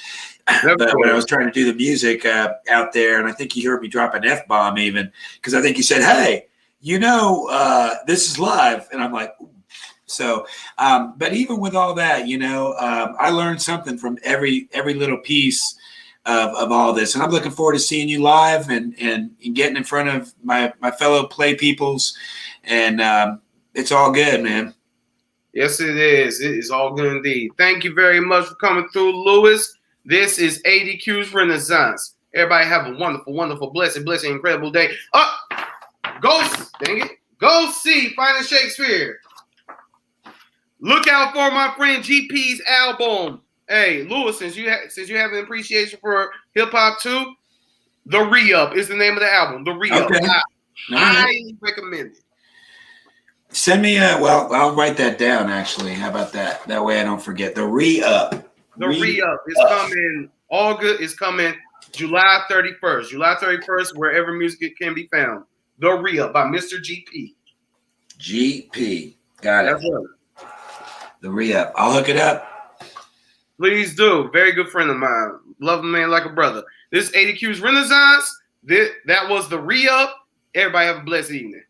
But when I was trying to do the music out there, and I think you heard me drop an F-bomb even, because I think you said, hey, this is live. And I'm like, ooh. So, but even with all that, I learned something from every little piece of all this. And I'm looking forward to seeing you live and getting in front of my fellow play peoples. And it's all good, man. Yes, it is. It is all good indeed. Thank you very much for coming through, Louis. This is ADQ's Renaissance. Everybody have a wonderful, wonderful, blessed, incredible day. Go see Finding Shakespeare. Look out for my friend GP's album. Hey, Louis, since you have an appreciation for hip hop too, The Re-Up is the name of the album. The Re-Up. Okay. I highly recommend it. Send me I'll write that down actually. How about that? That way I don't forget. The Re-Up. The Re-Up is coming. August is coming July 31st. July 31st, wherever music can be found. The Re-Up by Mr. GP. GP. Got it. That's right. The Re-Up. I'll hook it up. Please do. Very good friend of mine. Love a man like a brother. This is ADQ's Renaissance. That was The Re-Up. Everybody have a blessed evening.